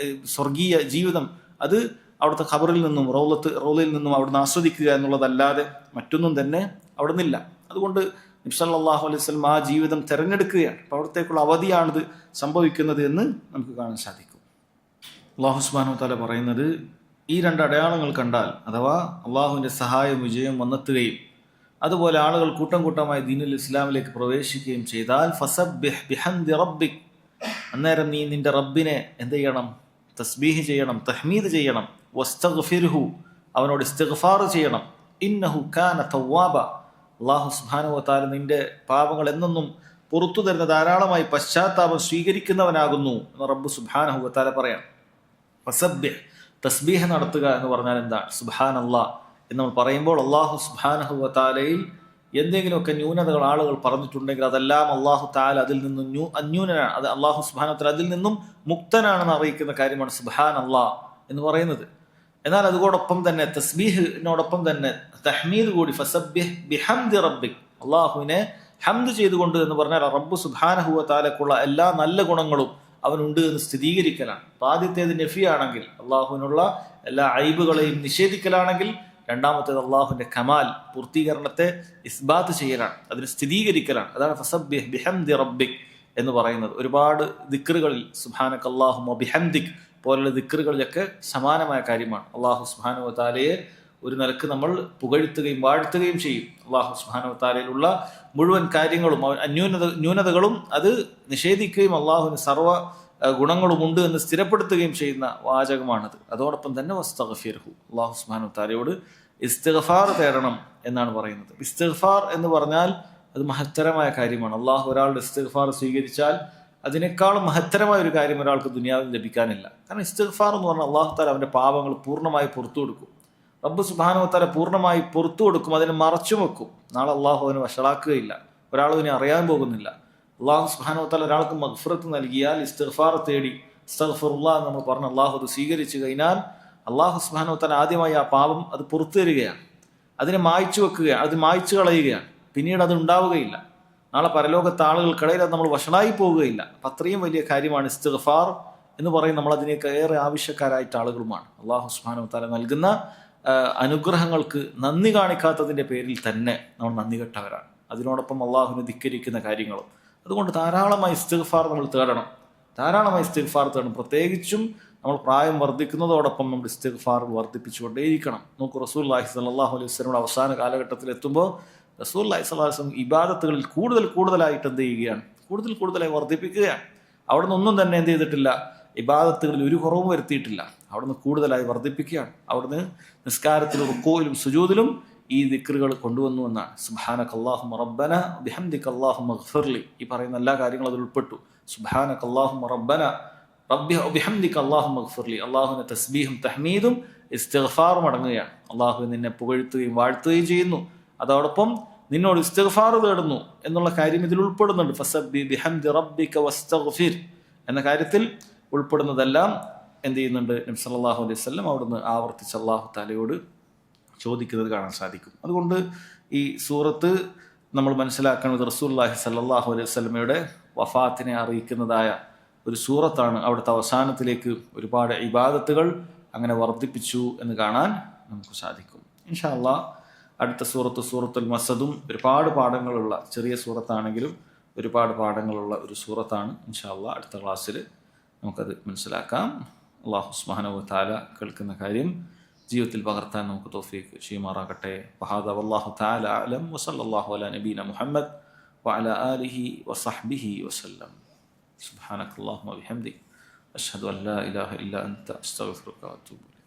സ്വർഗീയ ജീവിതം അത് അവിടുത്തെ ഖബറിൽ നിന്നും റൗളയിൽ നിന്നും അവിടുന്ന് ആസ്വദിക്കുക എന്നുള്ളതല്ലാതെ മറ്റൊന്നും തന്നെ അവിടെ നിന്നില്ല. അതുകൊണ്ട് നബി സല്ലല്ലാഹു അലൈഹി വസല്ലം ആ ജീവിതം തിരഞ്ഞെടുക്കുകയാണ്. അപ്പോൾ അവിടത്തേക്കുള്ള അവധിയാണിത് സംഭവിക്കുന്നത് എന്ന് നമുക്ക് കാണാൻ സാധിക്കും. അല്ലാഹു സുബ്ഹാനഹു വ തആല പറയുന്നത്, ഈ രണ്ട് അടയാളങ്ങൾ കണ്ടാൽ, അഥവാ അള്ളാഹുവിൻ്റെ സഹായം വിജയം വന്നെത്തുകയും അതുപോലെ ആളുകൾ കൂട്ടം കൂട്ടമായി ദീനുൽ ഇസ്ലാമിലേക്ക് പ്രവേശിക്കുകയും ചെയ്താൽ ഫസബ്ബിഹ് ബിഹംദി റബ്ബിക്, അന്നേരം നീ നിന്റെ റബ്ബിനെ എന്ത് ചെയ്യണം? തസ്ബീഹ് ചെയ്യണം, തഹ്മീദ് ചെയ്യണം. വസ്തഗ്ഫിർഹു, അവനോട് ഇസ്തിഗ്ഫാർ ചെയ്യണം. ഇന്നഹു കാന തവ്വാബ, അള്ളാഹു സുബ്ഹാനഹു വ തആല നിന്റെ പാപങ്ങൾ എന്നെന്നും പുറത്തു തരുന്ന, ധാരാളമായി പശ്ചാത്താപം സ്വീകരിക്കുന്നവനാകുന്നു എന്ന് റബ്ബ് സുബ്ഹാനഹു വ തആല പറയാം. ഫസബ്ബിഹ്, തസ്ബീഹ് നടത്തുക എന്ന് പറഞ്ഞാൽ എന്താണ്? സുബ്ഹാനല്ലാഹ് എന്ന് നമ്മൾ പറയുമ്പോൾ അള്ളാഹു സുബ്ഹാനഹു വ തആലയിൽ എന്തെങ്കിലുമൊക്കെ ന്യൂനതകൾ ആളുകൾ പറഞ്ഞിട്ടുണ്ടെങ്കിൽ അതെല്ലാം അള്ളാഹു തആല അതിൽ നിന്നും അന്യൂനനാണ്. അത് അള്ളാഹു സുബ്ഹാനഹു വ തആല അതിൽ നിന്നും മുക്തനാണെന്ന് അറിയിക്കുന്ന കാര്യമാണ് സുബ്ഹാനല്ലാഹ് എന്ന് പറയുന്നത്. എന്നാൽ അതോടൊപ്പം തന്നെ തസ്ബീഹിനോടൊപ്പം തന്നെ തഹ്മീദ് കൂടി, ഫസബ്ബിഹ് ബിഹംദി റബ്ബിക്, അള്ളാഹുവിനെ ഹംദ് ചെയ്തുകൊണ്ട് എന്ന് പറഞ്ഞാൽ റബ്ബ് സുബ്ഹാനഹു വ തആലക്കുള്ള എല്ലാ നല്ല ഗുണങ്ങളും അവനുണ്ട് എന്ന് സ്ഥിരീകരിക്കലാണ്. ആദ്യത്തേത് നഫിയാണെങ്കിൽ, അള്ളാഹുവിനുള്ള എല്ലാ ഐബുകളെയും നിഷേധിക്കലാണെങ്കിൽ, രണ്ടാമത്തേത് അള്ളാഹുവിന്റെ കമാൽ, പൂർത്തീകരണത്തെ ഇസ്ബാത്ത് ചെയ്യലാണ്, അതിനെ സ്ഥിരീകരിക്കലാണ്. അതാണ് ഫസബ്ബിഹ് ബിഹംദി റബ്ബിക് എന്ന് പറയുന്നത്. ഒരുപാട് ദിക്റുകളിൽ സുബ്ഹാനക അല്ലാഹുമ്മ ബിഹംദിക് പോലുള്ള ദിക്റുകളിലൊക്കെ സമാനമായ കാര്യമാണ്. അള്ളാഹു സുബ്ഹാനഹു വ തആലയെ ഒരു നിലക്ക് നമ്മൾ പുകഴ്ത്തുകയും വാഴ്ത്തുകയും ചെയ്യും. അള്ളാഹു സുബ്ഹാനഹു വ തആലയിലുള്ള മുഴുവൻ കാര്യങ്ങളും ന്യൂനതകളും അത് നിഷേധിക്കുകയും അള്ളാഹുവിന് സർവ്വ ഗുണങ്ങളുമുണ്ട് എന്ന് സ്ഥിരപ്പെടുത്തുകയും ചെയ്യുന്ന വാചകമാണത്. അതോടൊപ്പം തന്നെ വസ്തഗ്ഫിർഹു, അള്ളാഹു സുബ്ഹാനഹു വ തആലയോട് ഇസ്തിഗ്ഫാർ തേടണം എന്നാണ് പറയുന്നത്. ഇസ്തിഗ്ഫാർ എന്ന് പറഞ്ഞാൽ അത് മഹത്തരമായ കാര്യമാണ്. അള്ളാഹു ഒരാളുടെ ഇസ്തിഗ്ഫാർ സ്വീകരിച്ചാൽ അതിനേക്കാളും മഹത്തരമായ ഒരു കാര്യം ഒരാൾക്ക് ദുനിയാവിൽ ലഭിക്കാനില്ല. കാരണം ഇസ്തിഗ്ഫാർ എന്ന് പറഞ്ഞാൽ അള്ളാഹു തആല അവന്റെ പാപങ്ങൾ പൂർണ്ണമായി പുറത്തു കൊടുക്കും. റബ്ബ് സുബ്ഹാനഹു വ തആല പൂർണ്ണമായി പുറത്തു കൊടുക്കും, അതിനെ മറച്ചു വെക്കും. നാളെ അള്ളാഹു അവന് വഷളാക്കുകയില്ല, ഒരാളും ഇതിനെ അറിയാൻ പോകുന്നില്ല. അള്ളാഹു സുബ്ഹാനഹു വ തആല ഒരാൾക്ക് മഗ്ഫിറത്ത് നൽകിയാൽ, ഇസ്തിഗ്ഫാർ തേടി അസ്തഗ്ഫിറുല്ലാഹ് എന്ന് നമ്മൾ പറഞ്ഞ് അള്ളാഹു അത് സ്വീകരിച്ചു കഴിഞ്ഞാൽ അള്ളാഹു സുബ്ഹാനഹു വ തആല ആദ്യമായി ആ പാപം അത് പുറത്തു തരികയാണ്, അതിനെ മായ്ച്ചു വെക്കുകയാണ്, അത് മായ്ച്ചു കളയുകയാണ്. പിന്നീട് അത് ഉണ്ടാവുകയില്ല. നാളെ പരലോകത്തെ ആളുകൾക്കിടയിൽ അത് നമ്മൾ വഷളായി പോവുകയില്ല. അപ്പം അത്രയും വലിയ കാര്യമാണ് ഇസ്തിഗ്ഫാർ എന്ന് പറയും. നമ്മൾ അതിനേക്ക് ഏറെ ആവശ്യക്കാരായിട്ട് ആളുകളുമാണ്. അള്ളാഹു സുബ്ഹാനഹു വ തആല നൽകുന്ന അനുഗ്രഹങ്ങൾക്ക് നന്ദി കാണിക്കാത്തതിൻ്റെ പേരിൽ തന്നെ നമ്മൾ നന്ദി കെട്ടവരാണ്. അതിനോടൊപ്പം അള്ളാഹുവിനെ ധിക്കരിക്കുന്ന കാര്യങ്ങളും. അതുകൊണ്ട് ധാരാളമായി ഇസ്തിഗ്ഫാർ നമ്മൾ തേടണം, ധാരാളമായി ഇസ്തിഗ്ഫാർ തേടണം. പ്രത്യേകിച്ചും നമ്മൾ പ്രായം വർദ്ധിക്കുന്നതോടൊപ്പം നമ്മൾ ഇസ്തിഗ്ഫാർ വർദ്ധിപ്പിച്ചുകൊണ്ടേയിരിക്കണം. നോക്കൂ, റസൂലുള്ളാഹി സ്വല്ലല്ലാഹു അലൈഹി വസല്ലമയുടെ അവസാന കാലഘട്ടത്തിൽ എത്തുമ്പോൾ റസൂലുള്ളാഹി സ്വല്ലല്ലാഹു അലൈഹി വസല്ലം ഇബാദത്തുകളിൽ കൂടുതലായിട്ട് എന്ത് ചെയ്യുകയാണ്? കൂടുതലായി വർദ്ധിപ്പിക്കുകയാണ്. അവിടെ നിന്നൊന്നും തന്നെ എന്ത് ചെയ്തിട്ടില്ല, ഇബാദത്തുകളിൽ ഒരു കുറവും വരുത്തിയിട്ടില്ല. അവിടുന്ന് കൂടുതലായി വർദ്ധിപ്പിക്കുകയാണ്. അവിടുന്ന് നിസ്കാരത്തിലും റുക്കൂയിലും സുജൂദിലും ഈ ദിക്റുകൾ കൊണ്ടുവന്നു എന്നാണ്. സുബ്ഹാനക അല്ലാഹുമ്മ റബ്ബന ബിഹംദിക അല്ലാഹുമ്മഗ്ഫിർലി, ഈ പറയുന്ന എല്ലാ കാര്യങ്ങളും അതിൽ ഉൾപ്പെട്ടു. സുബ്ഹാനക അല്ലാഹുമ്മ റബ്ബന ബിഹംദിക അല്ലാഹുമ്മഗ്ഫിർലി, അള്ളാഹുവിന്റെ തസ്ബീഹും തഹ്മീദും ഇസ്തിഗ്ഫാറും അടങ്ങുകയാണ്. അള്ളാഹു നിന്നെ പുകഴ്ത്തുകയും വാഴ്ത്തുകയും ചെയ്യുന്നു, അതോടൊപ്പം നിന്നോട് ഇസ്തിഗ്ഫാർ തേടുന്നു എന്നുള്ള കാര്യം ഇതിൽ ഉൾപ്പെടുന്നുണ്ട്. ഫസബ്ബി ബിഹംദി റബ്ബിക വസ്തഗ്ഫിർ എന്ന കാര്യത്തിൽ ഉൾപ്പെടുന്നതെല്ലാം എന്ത് ചെയ്യുന്നുണ്ട്? നബി സല്ലല്ലാഹു അലൈഹി വസല്ലം അവിടുന്ന് ആവർത്തിച്ച് അല്ലാഹു തആലയോട് ചോദിക്കുന്നത് കാണാൻ സാധിക്കും. അതുകൊണ്ട് ഈ സൂറത്ത് നമ്മൾ മനസ്സിലാക്കുന്നത് റസൂലുള്ളാഹി സ്വല്ലല്ലാഹു അലൈഹി വസല്ലമയുടെ വഫാത്തിനെ അറിയിക്കുന്നതായ ഒരു സൂറത്താണ്. അവിടുത്തെ അവസാനത്തിലേക്ക് ഒരുപാട് ഇബാദത്തുകൾ അങ്ങനെ വർദ്ധിപ്പിച്ചു എന്ന് കാണാൻ നമുക്ക് സാധിക്കും. ഇൻഷാ അല്ലാഹ് അടുത്ത സൂറത്ത് സൂറത്തുൽ മസദും ഒരുപാട് പാഠങ്ങളുള്ള, ചെറിയ സൂറത്താണെങ്കിലും ഒരുപാട് പാഠങ്ങളുള്ള ഒരു സൂറത്താണ്. ഇൻഷാ അല്ലാഹ് അടുത്ത ക്ലാസ്സിൽ നമുക്കത് മനസ്സിലാക്കാം. അല്ലാഹു സുബ്ഹാനഹു വ തആല കേൾക്കുന്ന കാര്യം ജീവിതത്തിൽ പകർത്താൻ നമുക്ക് തൗഫീഖ് ചെയ്യുമാറാകട്ടെ. വഹാദാ വല്ലാഹു തആല അഅലം വസല്ലല്ലാഹു അലാ നബീന മുഹമ്മദ് വഅലാ ആലിഹി വസഹ്ബിഹി വസല്ലം. സുബ്ഹാനകല്ലാഹുമ്മ വബിഹംദിക അഷ്ഹദു അൻ ലാ ഇലാഹ ഇല്ലാ അൻത അസ്തഗ്ഫിറുക വഅതൂബു ഇലൈക്.